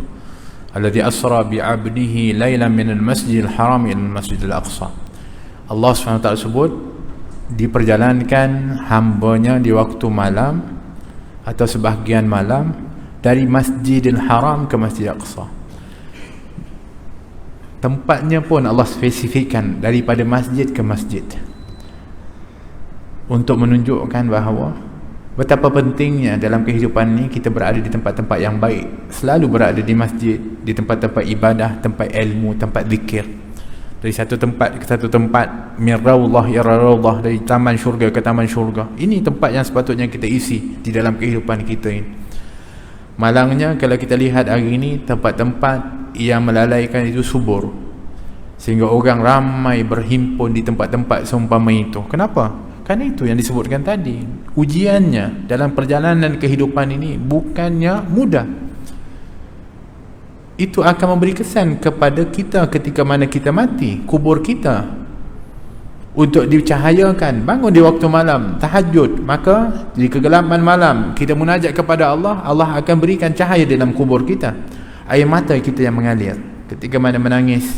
alladzi asra bi 'abdihi lailan minal masjidil haram ila masjidil aqsa. Allah Subhanahu wa taala sebut diperjalankan hambanya di waktu malam atau sebahagian malam dari Masjidil Haram ke Masjid Aqsa. Tempatnya pun Allah spesifikkan daripada masjid ke masjid, untuk menunjukkan bahawa betapa pentingnya dalam kehidupan ini kita berada di tempat-tempat yang baik, selalu berada di masjid, di tempat-tempat ibadah, tempat ilmu, tempat zikir. Dari satu tempat ke satu tempat, min raudhah ila raudhah, dari taman syurga ke taman syurga. Ini tempat yang sepatutnya kita isi di dalam kehidupan kita ini. Malangnya kalau kita lihat hari ini, tempat-tempat yang melalaikan itu subur, sehingga orang ramai berhimpun di tempat-tempat seumpama itu. Kenapa? Karena itu yang disebutkan tadi, ujiannya dalam perjalanan kehidupan ini bukannya mudah. Itu akan memberi kesan kepada kita ketika mana kita mati, kubur kita untuk dicahayakan. Bangun di waktu malam, tahajud, maka di kegelapan malam kita munajat kepada Allah, Allah akan berikan cahaya dalam kubur kita. Air mata kita yang mengalir ketika mana menangis,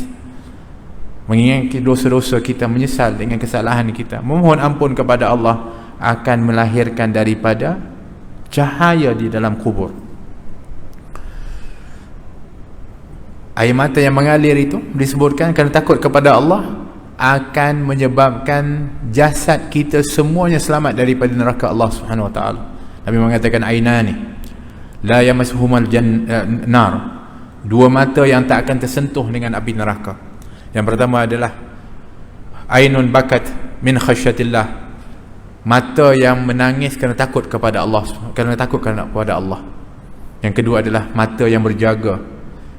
mengingat dosa-dosa kita, menyesal dengan kesalahan kita, memohon ampun kepada Allah, akan melahirkan daripada cahaya di dalam kubur. Air mata yang mengalir itu disebutkan kerana takut kepada Allah, akan menyebabkan jasad kita semuanya selamat daripada neraka Allah Subhanahu wa taala. Nabi mengatakan ainani la yamassuhumal nar, dua mata yang tak akan tersentuh dengan api neraka. Yang pertama adalah ainun bakat min khasyatillah, mata yang menangis kerana takut kepada Allah, kerana takut kepada Allah. Yang kedua adalah mata yang berjaga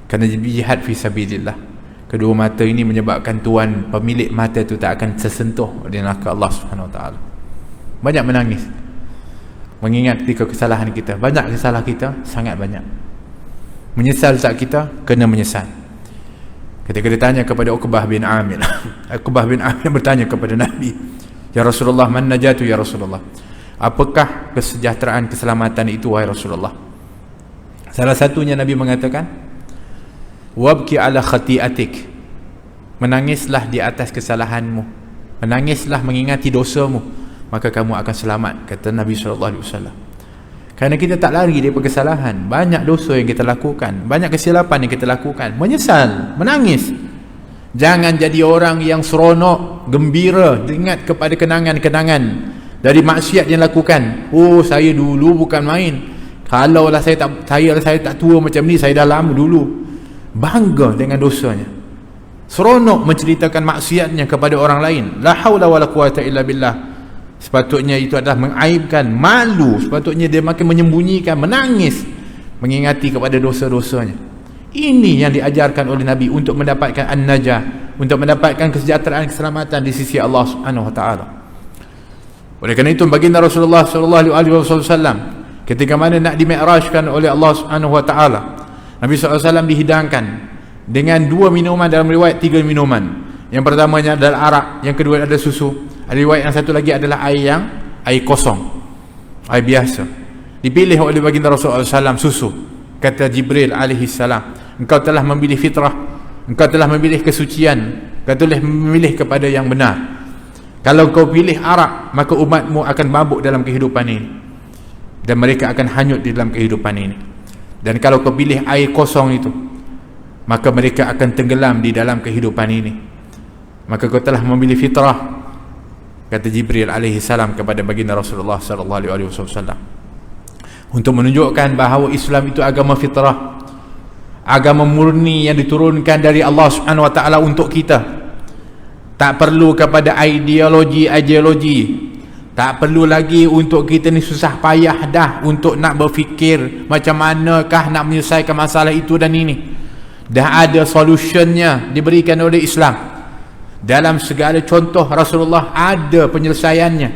kerana jihad fi sabilillah. Kedua mata ini menyebabkan tuan pemilik mata itu tak akan tersentuh oleh neraka Allah Subhanahu wa taala. Banyak menangis mengingat ketika kesalahan kita. Banyak kesalahan kita, sangat banyak. Menyesal saat kita, kena menyesal. Ketika ditanya kepada Uqbah bin Amir, Uqbah bin Amir bertanya kepada Nabi, "Ya Rasulullah, man najatu ya Rasulullah?" Apakah kesejahteraan, keselamatan itu wahai Rasulullah? Salah satunya Nabi mengatakan, wabki ala khati'atik, menangislah di atas kesalahanmu, menangislah mengingati dosamu, maka kamu akan selamat, kata Nabi SAW. Kerana kita tak lari daripada kesalahan. Banyak dosa yang kita lakukan, banyak kesilapan yang kita lakukan, menyesal, menangis. Jangan jadi orang yang seronok, gembira, ingat kepada kenangan-kenangan dari maksiat yang lakukan. Oh, saya dulu bukan main, kalaulah saya tak tua macam ni, saya dah lama dulu. Bangga dengan dosanya, seronok menceritakan maksiatnya kepada orang lain. La haula wala quwata illa billah. Sepatutnya itu adalah mengaibkan, malu. Sepatutnya dia makin menyembunyikan, menangis mengingati kepada dosa-dosanya. Ini yang diajarkan oleh Nabi untuk mendapatkan an-najah, untuk mendapatkan kesejahteraan, keselamatan di sisi Allah Subhanahu wa taala. Oleh kerana itu baginda Rasulullah sallallahu alaihi wasallam ketika mana nak dimi'rajkan oleh Allah Subhanahu wa taala, Nabi SAW dihidangkan dengan 2 minuman, dalam riwayat 3 minuman. Yang pertamanya adalah arak, yang kedua adalah susu. Riwayat yang satu lagi adalah air kosong, air biasa. Dipilih oleh baginda Rasulullah SAW susu. Kata Jibril alaihi salam, engkau telah memilih fitrah, engkau telah memilih kesucian, engkau telah memilih kepada yang benar. Kalau kau pilih arak, maka umatmu akan mabuk dalam kehidupan ini, dan mereka akan hanyut di dalam kehidupan ini. Dan kalau kau pilih air kosong itu, maka mereka akan tenggelam di dalam kehidupan ini. Maka kau telah memilih fitrah, kata Jibril alaihi salam kepada baginda Rasulullah sallallahu alaihi wasallam, untuk menunjukkan bahawa Islam itu agama fitrah, agama murni yang diturunkan dari Allah Subhanahu wa taala untuk kita. Tak perlu kepada ideologi, tak perlu lagi untuk kita ni susah payah dah untuk nak berfikir macam manakah nak menyelesaikan masalah itu dan ini. Dah ada solutionnya diberikan oleh Islam. Dalam segala contoh Rasulullah ada penyelesaiannya.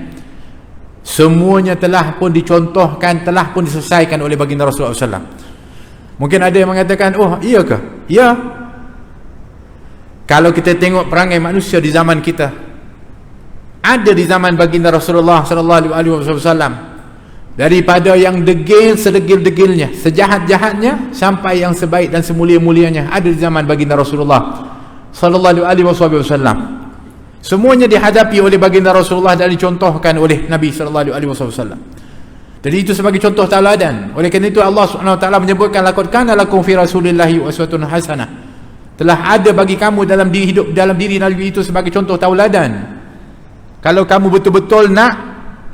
Semuanya telah pun dicontohkan, telah pun diselesaikan oleh baginda Rasulullah SAW. Mungkin ada yang mengatakan, oh iya ke? Ya. Kalau kita tengok perangai manusia di zaman kita, ada di zaman baginda Rasulullah sallallahu alaihi wasallam, daripada yang degil sedegil-degilnya, sejahat-jahatnya, sampai yang sebaik dan semulia-mulianya, ada di zaman baginda Rasulullah sallallahu alaihi wasallam. Semuanya dihadapi oleh baginda Rasulullah dan dicontohkan oleh Nabi sallallahu alaihi wasallam. Jadi itu sebagai contoh tauladan. Oleh kerana itu Allah Subhanahu wa taala menyebutkan, laqad kana lakum fi rasulillahi uswatun hasanah. Telah ada bagi kamu dalam diri Nabi itu sebagai contoh tauladan. Kalau kamu betul-betul nak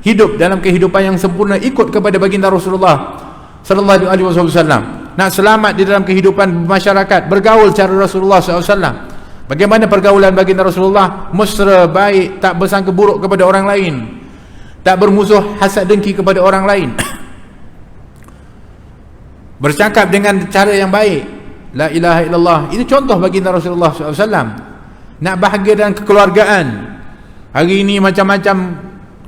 hidup dalam kehidupan yang sempurna, ikut kepada baginda Rasulullah sallallahu alaihi wasallam. Nak selamat di dalam kehidupan masyarakat, bergaul cara Rasulullah sallallahu alaihi wasallam. Bagaimana pergaulan baginda Rasulullah? Mesra, baik, tak bersangka buruk kepada orang lain, tak bermusuh hasad dengki kepada orang lain. Bercakap dengan cara yang baik, la ilaha illallah. Ini contoh baginda Rasulullah SAW. Nak bahagia dalam kekeluargaan, hari ini macam-macam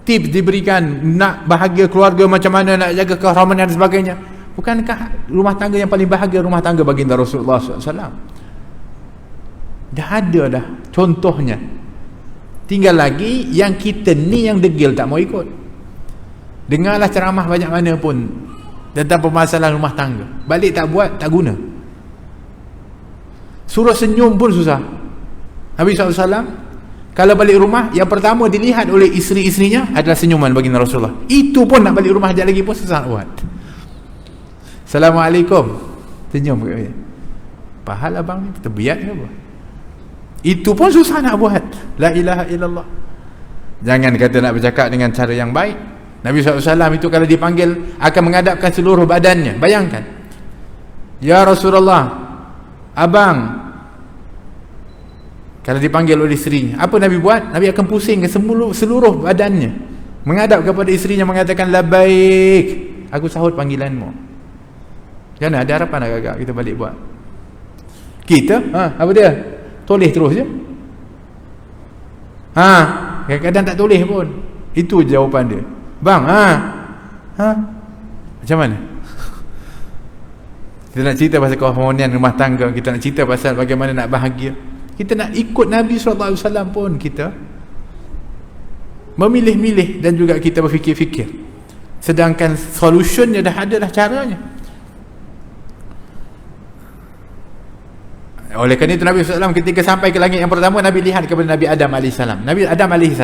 tips diberikan. Nak bahagia keluarga macam mana, nak jaga keharmonian dan sebagainya. Bukankah rumah tangga yang paling bahagia rumah tangga baginda Rasulullah SAW? Dah ada dah contohnya. Tinggal lagi yang kita ni yang degil tak mau ikut. Dengarlah ceramah banyak mana pun tentang permasalahan rumah tangga, balik tak buat, tak guna. Suruh senyum pun susah. Nabi SAW kalau balik rumah, yang pertama dilihat oleh isteri-isterinya adalah senyuman baginda Rasulullah. Itu pun nak balik rumah sekejap lagi pun susah buat. Assalamualaikum, senyum. Pahal abang ni terbiat ke apa? Itu pun susah nak buat. La ilaha illallah. Jangan kata nak bercakap dengan cara yang baik. Nabi SAW itu kalau dipanggil akan menghadapkan seluruh badannya. Bayangkan, ya Rasulullah, abang. Kalau dipanggil oleh isterinya, apa Nabi buat? Nabi akan pusing ke seluruh badannya, menghadap kepada isterinya, mengatakan labbaik, aku sahut panggilanmu. Jangan ada harapan agak-agak kita balik buat. Kita apa dia? Toleh terus je. Kadang-kadang tak toleh pun. Itu jawapan dia. Bang, macam mana? Kita nak cerita pasal keharmonian rumah tangga, kita nak cerita pasal bagaimana nak bahagia. Kita nak ikut Nabi SAW pun kita memilih-milih dan juga kita berfikir-fikir. Sedangkan solutionnya dah ada dah caranya. Oleh kerana itu Nabi SAW ketika sampai ke langit yang pertama, Nabi lihat kepada Nabi Adam AS. Nabi Adam AS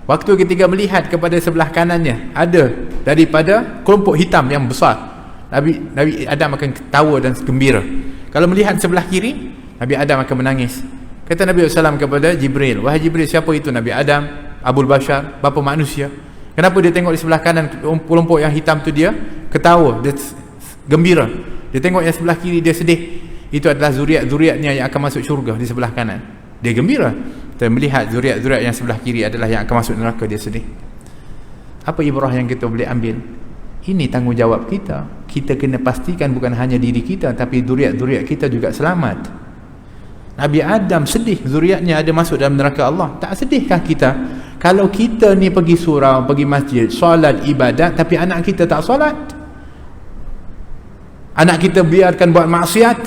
waktu ketika melihat kepada sebelah kanannya ada daripada kelompok hitam yang besar, Nabi Adam akan ketawa dan gembira. Kalau melihat sebelah kiri, Nabi Adam akan menangis. Kata Nabi SAW kepada Jibril, wahai Jibril, siapa itu? Nabi Adam, Abul Bashar, bapa manusia. Kenapa dia tengok di sebelah kanan kelompok yang hitam tu dia ketawa, dia gembira. Dia tengok yang sebelah kiri dia sedih. Itu adalah zuriat-zuriatnya yang akan masuk syurga di sebelah kanan. Dia gembira. Dan melihat zuriat-zuriat yang sebelah kiri adalah yang akan masuk neraka, dia sedih. Apa ibrah yang kita boleh ambil? Ini tanggungjawab kita. Kita kena pastikan bukan hanya diri kita, tapi zuriat-zuriat kita juga selamat. Nabi Adam sedih zuriatnya ada masuk dalam neraka Allah. Tak sedihkah kita kalau kita ni pergi surau, pergi masjid, solat, ibadat, tapi anak kita tak solat? Anak kita biarkan buat maksiat,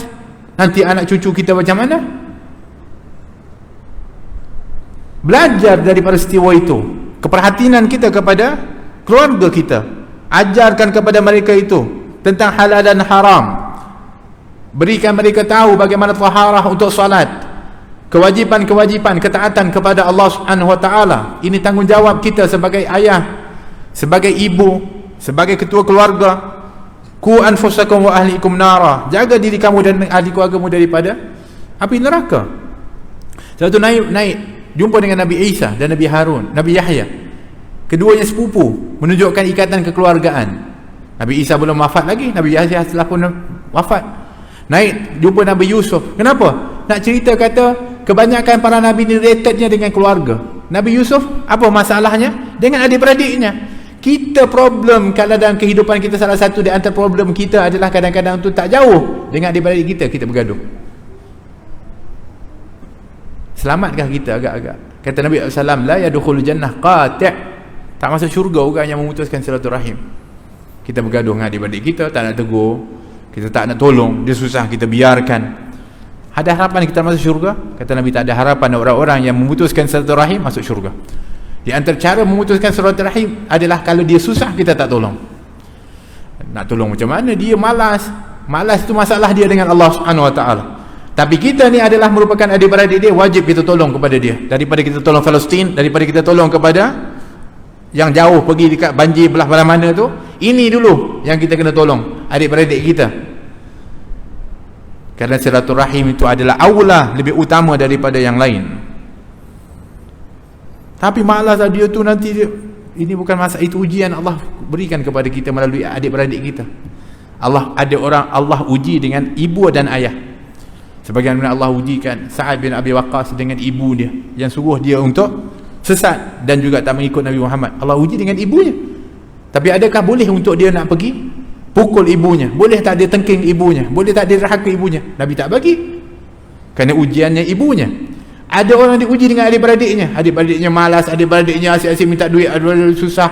nanti anak cucu kita macam mana? Belajar daripada peristiwa itu, keperhatian kita kepada keluarga kita, ajarkan kepada mereka itu tentang halal dan haram, berikan mereka tahu bagaimana taharah untuk solat, kewajipan-kewajipan, ketaatan kepada Allah Subhanahu Wa Taala. Ini tanggungjawab kita sebagai ayah, sebagai ibu, sebagai ketua keluarga. Ku anfusakum wa ahlikum nara, jaga diri kamu dan ahli keluargamu daripada api neraka. Satu naik jumpa dengan Nabi Isa dan Nabi Harun, Nabi Yahya, keduanya sepupu, menunjukkan ikatan kekeluargaan. Nabi Isa belum wafat lagi, Nabi Yahya telah pun wafat. Naik jumpa Nabi Yusuf. Kenapa? Nak cerita kata kebanyakan para nabi ni relatednya dengan keluarga. Nabi Yusuf apa masalahnya dengan adik-beradiknya? Kita problem kalau dalam kehidupan kita, salah satu di antara problem kita adalah kadang-kadang tu tak jauh dengan adik-beradik kita bergaduh. Selamatkah kita agak-agak? Kata Nabi SAW, la yadukhul jannah qati', tak masuk syurga orang yang memutuskan silaturahim. Kita bergaduh dengan adik-beradik kita, tak nak tegur, kita tak nak tolong, dia susah, kita biarkan. Ada harapan kita masuk syurga? Kata Nabi, tak ada harapan orang-orang yang memutuskan silaturahim masuk syurga. Di antara cara memutuskan silaturahim adalah kalau dia susah kita tak tolong. Nak tolong macam mana? Dia malas. Malas itu masalah dia dengan Allah Subhanahu Wa Taala. Tapi kita ni adalah merupakan adik-beradik dia, wajib kita tolong kepada dia. Daripada kita tolong Palestin, daripada kita tolong kepada yang jauh pergi dekat banjir belah mana tu, ini dulu yang kita kena tolong adik-beradik kita. Kerana silaturahim itu adalah aula, lebih utama daripada yang lain. Tapi malas dia tu nanti dia, ini bukan masa, itu ujian Allah berikan kepada kita melalui adik-beradik kita. Allah uji dengan ibu dan ayah. Sebagaimana Allah ujikan Sa'ad bin Abi Waqqas dengan ibu dia yang suruh dia untuk sesat dan juga tak mengikut Nabi Muhammad. Allah uji dengan ibunya. Tapi adakah boleh untuk dia nak pergi pukul ibunya? Boleh tak dia tengking ibunya? Boleh tak dia derhaka ibunya? Nabi tak bagi. Kerana ujiannya ibunya. Ada orang diuji dengan adik-beradiknya. Adik-beradiknya malas, adik-beradiknya asyik-asyik minta duit, adik-beradiknya susah.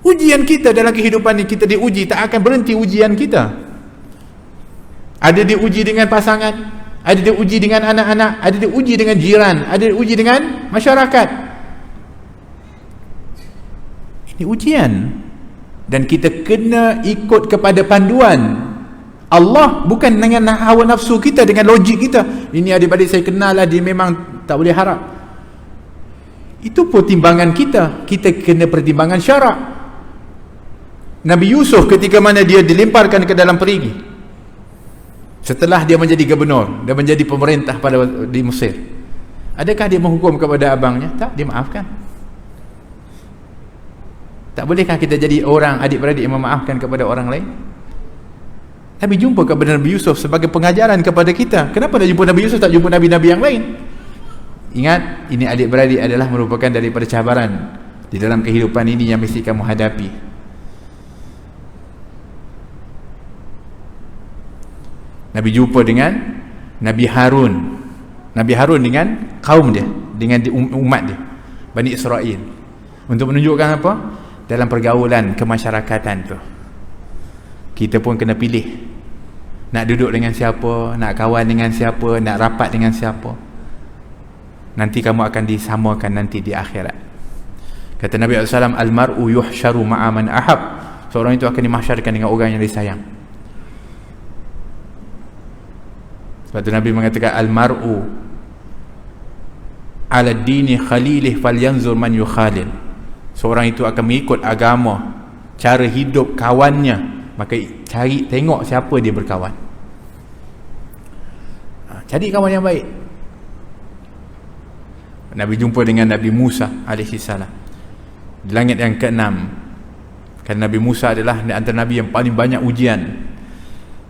Ujian kita dalam kehidupan ni, kita diuji, tak akan berhenti ujian kita. Ada diuji dengan pasangan, ada diuji dengan anak-anak, ada diuji dengan jiran, ada diuji dengan masyarakat. Ini ujian. Dan kita kena ikut kepada panduan Allah, bukan dengan hawa nafsu kita, dengan logik kita. Ini adik-adik saya kenal lah, dia memang tak boleh harap. Itu pertimbangan kita. Kita kena pertimbangan syarak. Nabi Yusuf ketika mana dia dilemparkan ke dalam perigi, setelah dia menjadi gubernur dan menjadi pemerintah di Mesir, adakah dia menghukum kepada abangnya? Tak, dia maafkan. Tak bolehkah kita jadi orang adik-beradik yang memaafkan kepada orang lain? Nabi jumpa kepada Nabi Yusuf sebagai pengajaran kepada kita. Kenapa nak jumpa Nabi Yusuf, tak jumpa Nabi-Nabi yang lain? Ingat, ini adik-beradik adalah merupakan daripada cabaran di dalam kehidupan ini yang mesti kamu hadapi. Nabi jumpa dengan Nabi Harun. Nabi Harun dengan kaum dia, dengan umat dia, Bani Israel. Untuk menunjukkan apa? Dalam pergaulan kemasyarakatan tu, kita pun kena pilih. Nak duduk dengan siapa, nak kawan dengan siapa, nak rapat dengan siapa. Nanti kamu akan disamakan nanti di akhirat. Kata Nabi SAW, Al-mar'u yuhsyaru ma'a man ahab. Seorang itu akan dimahsyarkan dengan orang yang disayang. Sebab tu Nabi mengatakan, Al-mar'u ala dini khalilih falyanzur man yukhalil. Seorang itu akan mengikut agama, cara hidup kawannya, maka tengok siapa dia berkawan. Cari kawan yang baik. Nabi jumpa dengan Nabi Musa alaihissalam di langit yang ke-6. Kerana Nabi Musa adalah di antara Nabi yang paling banyak ujian,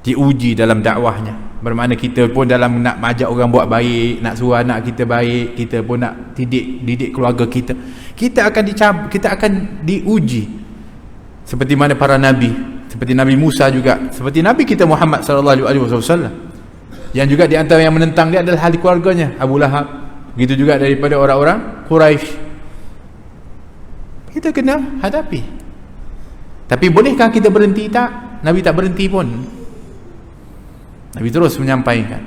diuji dalam dakwahnya. Bermakna kita pun dalam nak ajak orang buat baik, nak suruh anak kita baik, kita pun nak didik keluarga kita, kita akan diuji seperti mana para nabi, seperti Nabi Musa juga, seperti Nabi kita Muhammad sallallahu alaihi wasallam, yang juga di antara yang menentang dia adalah ahli keluarganya, Abu Lahab. Begitu juga daripada orang-orang Quraisy. Kita kena hadapi. Tapi bolehkah kita berhenti? Tak. Nabi tak berhenti pun. Nabi terus menyampaikan.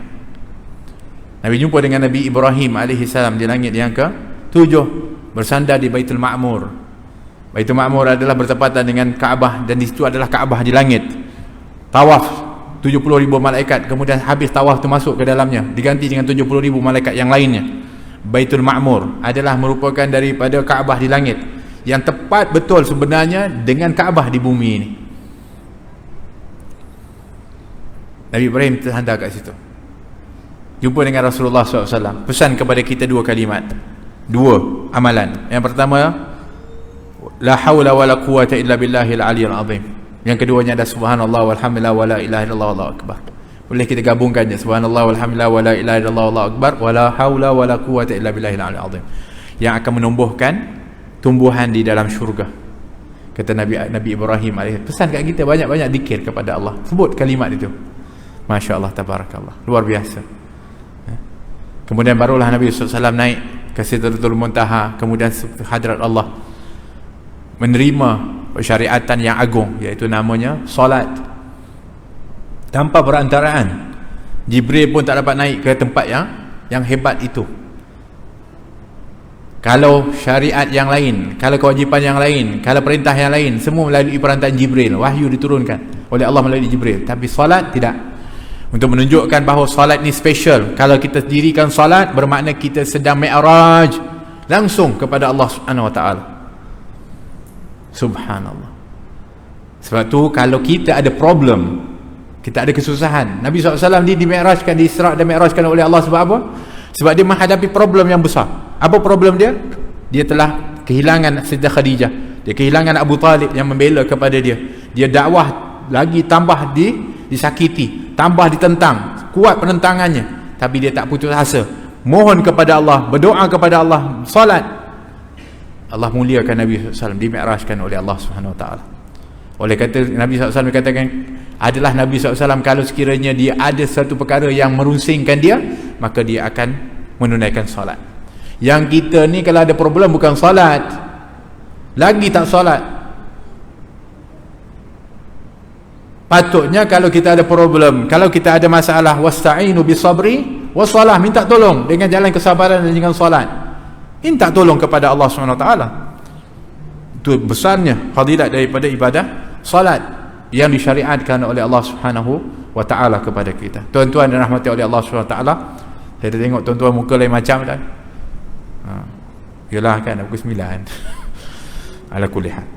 Nabi jumpa dengan Nabi Ibrahim alaihissalam di langit yang ke-7, bersandar di Baitul Ma'mur. Baitul Ma'mur adalah bertepatan dengan Kaabah, dan di situ adalah Kaabah di langit. Tawaf 70,000 malaikat, kemudian habis tawaf tu masuk ke dalamnya, diganti dengan 70,000 malaikat yang lainnya. Baitul Ma'mur adalah merupakan daripada Kaabah di langit, yang tepat betul sebenarnya dengan Kaabah di bumi ini. Nabi Ibrahim terhantar kat situ, jumpa dengan Rasulullah SAW, pesan kepada kita dua kalimat, dua amalan. Yang pertama, la hawla wa la quwata illa billahil aliyyil azim. Yang keduanya ada subhanallah walhamdulillah wa la ilaha illallah wallahu akbar. Boleh kita gabungkannya, subhanallah walhamdulillah wa la ilaha illallah wallahu akbar wa la hawla wa la quwata illa billahil aliyyil azim, yang akan menumbuhkan tumbuhan di dalam syurga. Kata Nabi Ibrahim alaihi, pesan kat kita banyak-banyak zikir kepada Allah, sebut kalimat itu. Masya Allah, tabarakallah, luar biasa. Kemudian barulah Nabi SAW naik ke Sidratul Muntaha, kemudian hadrat Allah, menerima syariatan yang agung, iaitu namanya solat, tanpa perantaraan. Jibril pun tak dapat naik ke tempat yang hebat itu. Kalau syariat yang lain, kalau kewajipan yang lain, kalau perintah yang lain, semua melalui perantaraan Jibril, wahyu diturunkan oleh Allah melalui Jibril. Tapi solat tidak. Untuk menunjukkan bahawa solat ni special, kalau kita dirikan solat, bermakna kita sedang mi'raj langsung kepada Allah Subhanahu Wa Taala. Subhanallah. Sebab tu kalau kita ada problem, kita ada kesusahan, Nabi SAW dia di-mi'rajkan, di-Isra' dan mi'rajkan oleh Allah. Sebab apa? Sebab dia menghadapi problem yang besar. Apa problem dia? Dia telah kehilangan Sayyidah Khadijah, dia kehilangan Abu Talib yang membela kepada dia. Dia dakwah lagi tambah disakiti, tambah ditentang, kuat penentangannya, tapi dia tak putus asa, mohon kepada Allah, berdoa kepada Allah, salat. Allah muliakan Nabi SAW, dimi'rajkan oleh Allah Subhanahu Wa Taala. Oleh kata Nabi SAW katakan, adalah Nabi SAW kalau sekiranya dia ada satu perkara yang merusingkan dia, maka dia akan menunaikan salat. Yang kita ni kalau ada problem bukan salat, lagi tak salat. Patutnya kalau kita ada problem, kalau kita ada masalah, wasta'inu bisabri wassalah, minta tolong dengan jalan kesabaran dan dengan solat. Minta tolong kepada Allah SWT. Itu besarnya fadilat daripada ibadah solat yang disyariatkan oleh Allah SWT kepada kita. Tuan-tuan dan rahmati oleh Allah SWT, saya dah tengok tuan-tuan muka lain macam dah. Yalah kan, pukul 9. Ala kulihat.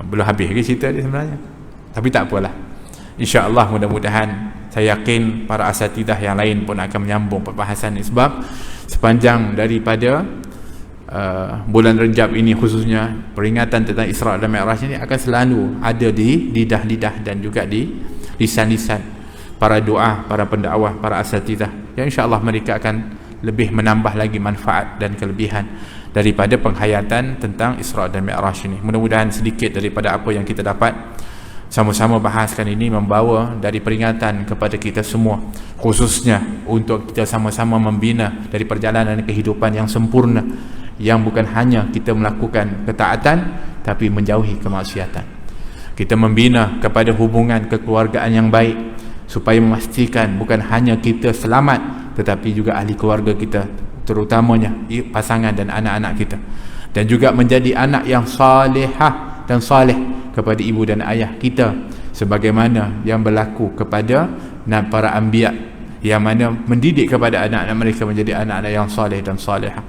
Belum habis lagi cerita dia sebenarnya. Tapi tak apalah, insya-Allah mudah-mudahan saya yakin para asatidah yang lain pun akan menyambung perbahasan ini, sebab sepanjang daripada bulan Rejab ini khususnya, peringatan tentang Isra' dan Mi'raj ini akan selalu ada di lidah-lidah dan juga di lisan-lisan para doa, para pendakwah, para asatidah, yang insya-Allah mereka akan lebih menambah lagi manfaat dan kelebihan daripada penghayatan tentang Isra' dan Mi'raj ini. Mudah-mudahan sedikit daripada apa yang kita dapat sama-sama bahaskan ini membawa dari peringatan kepada kita semua, khususnya untuk kita sama-sama membina dari perjalanan kehidupan yang sempurna, yang bukan hanya kita melakukan ketaatan tapi menjauhi kemaksiatan. Kita membina kepada hubungan kekeluargaan yang baik supaya memastikan bukan hanya kita selamat tetapi juga ahli keluarga kita, terutamanya pasangan dan anak-anak kita, dan juga menjadi anak yang salihah dan saleh kepada ibu dan ayah kita, sebagaimana yang berlaku kepada para anbiya, yang mana mendidik kepada anak-anak mereka menjadi anak-anak yang saleh dan salihah.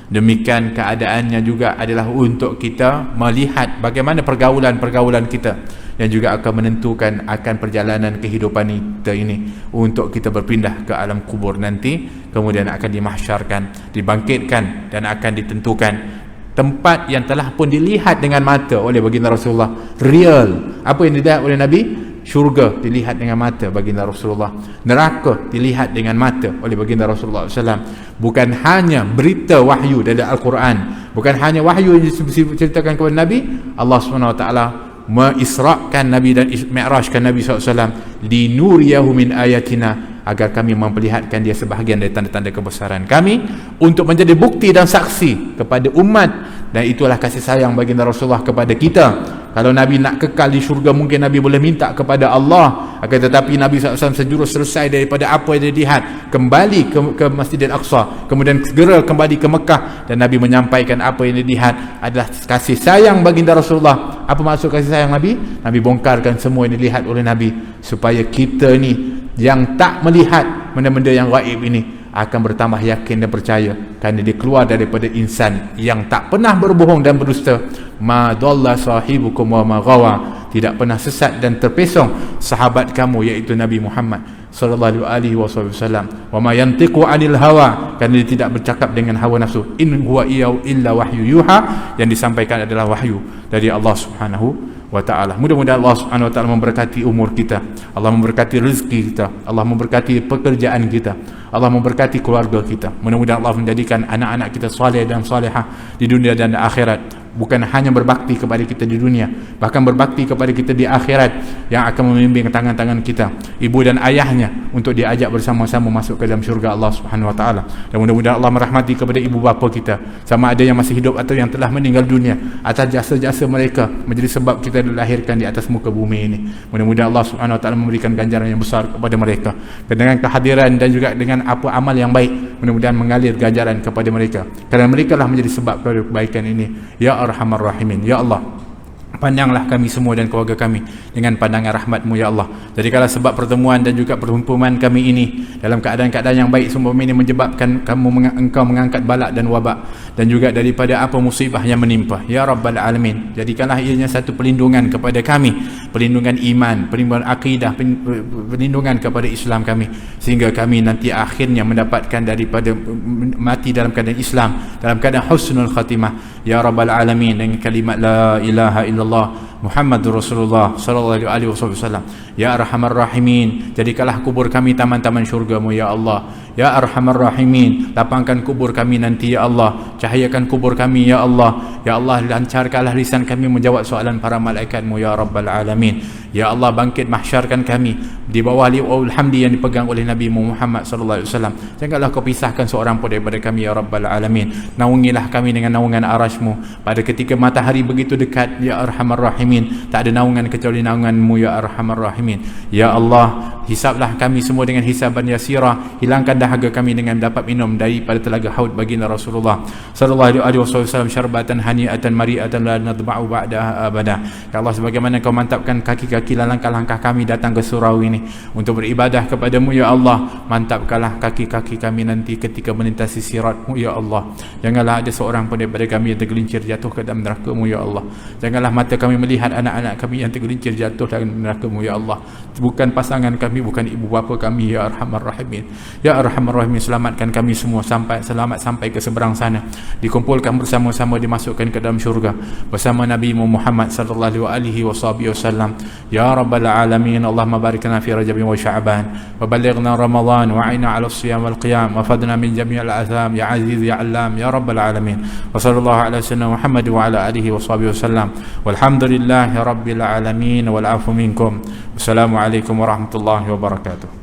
Demikian keadaannya juga adalah untuk kita melihat bagaimana pergaulan-pergaulan kita yang juga akan menentukan akan perjalanan kehidupan kita ini untuk kita berpindah ke alam kubur nanti, kemudian akan dimahsyarkan, dibangkitkan, dan akan ditentukan tempat yang telah pun dilihat dengan mata oleh baginda Rasulullah. Real, apa yang dilihat oleh Nabi? Syurga dilihat dengan mata baginda Rasulullah, neraka dilihat dengan mata oleh baginda Rasulullah SAW. Bukan hanya berita wahyu dari Al-Quran, bukan hanya wahyu yang diceritakan kepada Nabi, Allah SWT mengisrakan Nabi dan mi'rajkan Nabi SAW linuriyahu min ayatina, agar kami memperlihatkan dia sebahagian dari tanda-tanda kebesaran kami, untuk menjadi bukti dan saksi kepada umat. Dan itulah kasih sayang baginda Rasulullah kepada kita. Kalau Nabi nak kekal di syurga, mungkin Nabi boleh minta kepada Allah, akan tetapi Nabi SAW sejurus selesai daripada apa yang dia lihat, kembali ke Masjidil Aqsa, kemudian segera kembali ke Mekah, dan Nabi menyampaikan apa yang dia lihat adalah kasih sayang baginda Rasulullah. Apa maksud kasih sayang Nabi? Nabi bongkarkan semua yang dilihat oleh Nabi, supaya kita ni yang tak melihat benda-benda yang gaib ini akan bertambah yakin dan percaya, kerana dia keluar daripada insan yang tak pernah berbohong dan berdusta. Ma dhalla sahibukum wa ma ghawa, tidak pernah sesat dan terpesong sahabat kamu, iaitu Nabi Muhammad sallallahu alaihi wasallam. Wa ma yantiqu 'anil hawa, kerana dia tidak bercakap dengan hawa nafsu. In huwa illa wahyu yuha, yang disampaikan adalah wahyu dari Allah Subhanahu wa ta'ala. Mudah-mudahan Allah Subhanahu wa ta'ala memberkati umur kita, Allah memberkati rezeki kita, Allah memberkati pekerjaan kita, Allah memberkati keluarga kita. Mudah-mudahan Allah menjadikan anak-anak kita saleh dan salihah di dunia dan di akhirat, bukan hanya berbakti kepada kita di dunia, bahkan berbakti kepada kita di akhirat, yang akan membimbing tangan-tangan kita, ibu dan ayahnya, untuk diajak bersama-sama masuk ke dalam syurga Allah Subhanahu wa ta'ala. Dan mudah-mudahan Allah merahmati kepada ibu bapa kita, sama ada yang masih hidup atau yang telah meninggal dunia, atas jasa-jasa mereka menjadi sebab kita dilahirkan di atas muka bumi ini. Mudah-mudahan Allah Subhanahu wa ta'ala memberikan ganjaran yang besar kepada mereka, dan dengan kehadiran dan juga dengan apa amal yang baik, mudah-mudahan mengalir ganjaran kepada mereka, kerana mereka lah menjadi sebab kebaikan ini. Ya Arhamar Rahimin, ya Allah, pandanglah kami semua dan keluarga kami dengan pandangan rahmat-Mu ya Allah. Jadikanlah sebab pertemuan dan juga perhimpunan kami ini dalam keadaan-keadaan yang baik semua ini, menyebabkan Engkau mengangkat balak dan wabak, dan juga daripada apa musibah yang menimpa ya Rabbal Alamin. Jadikanlah ianya satu perlindungan kepada kami, perlindungan iman, perlindungan akidah, perlindungan kepada Islam kami, sehingga kami nanti akhirnya mendapatkan daripada mati dalam keadaan Islam, dalam keadaan husnul khatimah ya Rabbal Alamin, dengan kalimat la ilaha illallah Muhammadur Rasulullah sallallahu alaihi wasallam. Ya Arhamar Rahimin, jadikanlah kubur kami taman-taman syurga-Mu ya Allah. Ya Arhamar Rahimin, lapangkan kubur kami nanti ya Allah, cahayakan kubur kami ya Allah. Ya Allah, lancarkanlah lisan kami menjawab soalan para malaikat-Mu ya Rabbal Alamin. Ya Allah, bangkit mahsyarkan kami di bawah liwa'ul hamdi yang dipegang oleh Nabi Muhammad sallallahu alaihi wasallam. Janganlah Kau pisahkan seorang pun daripada kami ya Rabbal Alamin. Naungilah kami dengan naungan arasy-Mu pada ketika matahari begitu dekat ya Arhamar Rahimin. Tak ada naungan kecuali naungan-Mu ya Arhamar Rahimin. Ya Allah, hisablah kami semua dengan hisaban yasira, hilangkan dahaga kami dengan dapat minum daripada telaga haud baginda Rasulullah sallallahu alaihi wasallam, syarbatan hani'atan mari'atan la nadma'u ba'daha abada. Ya Allah, sebagaimana Kau mantapkan kaki kaki dan langkah-langkah kami datang ke surau ini untuk beribadah kepadamu ya Allah. Mantapkanlah kaki-kaki kami nanti ketika melintasi siratmu ya Allah. Janganlah ada seorang pun daripada kami yang tergelincir jatuh ke dalam neraka-Mu ya Allah. Janganlah mata kami melihat anak-anak kami yang tergelincir jatuh dalam neraka-Mu ya Allah. Bukan pasangan kami, bukan ibu bapa kami ya Arhamar Rahimin. Ya Arhamar Rahimin, selamatkan kami semua selamat sampai ke seberang sana, dikumpulkan bersama-sama, dimasukkan ke dalam syurga bersama Nabi Muhammad sallallahu alaihi wasallam. Ya Rabbal Alamin, Allahumma barik lana fi Rajab wa Sya'ban wa ballighna Ramadan wa a'inna 'ala as-siyam wal qiyam wa fadna min jami' al-atham ya Aziz ya Allam ya Rabbal Alamin. Wa sallallahu ala sayyidina Muhammad wa ala alihi wasallam. Walhamdulillahi rabbil alamin wal 'afu minkum. Wassalamu alaikum warahmatullahi wabarakatuh.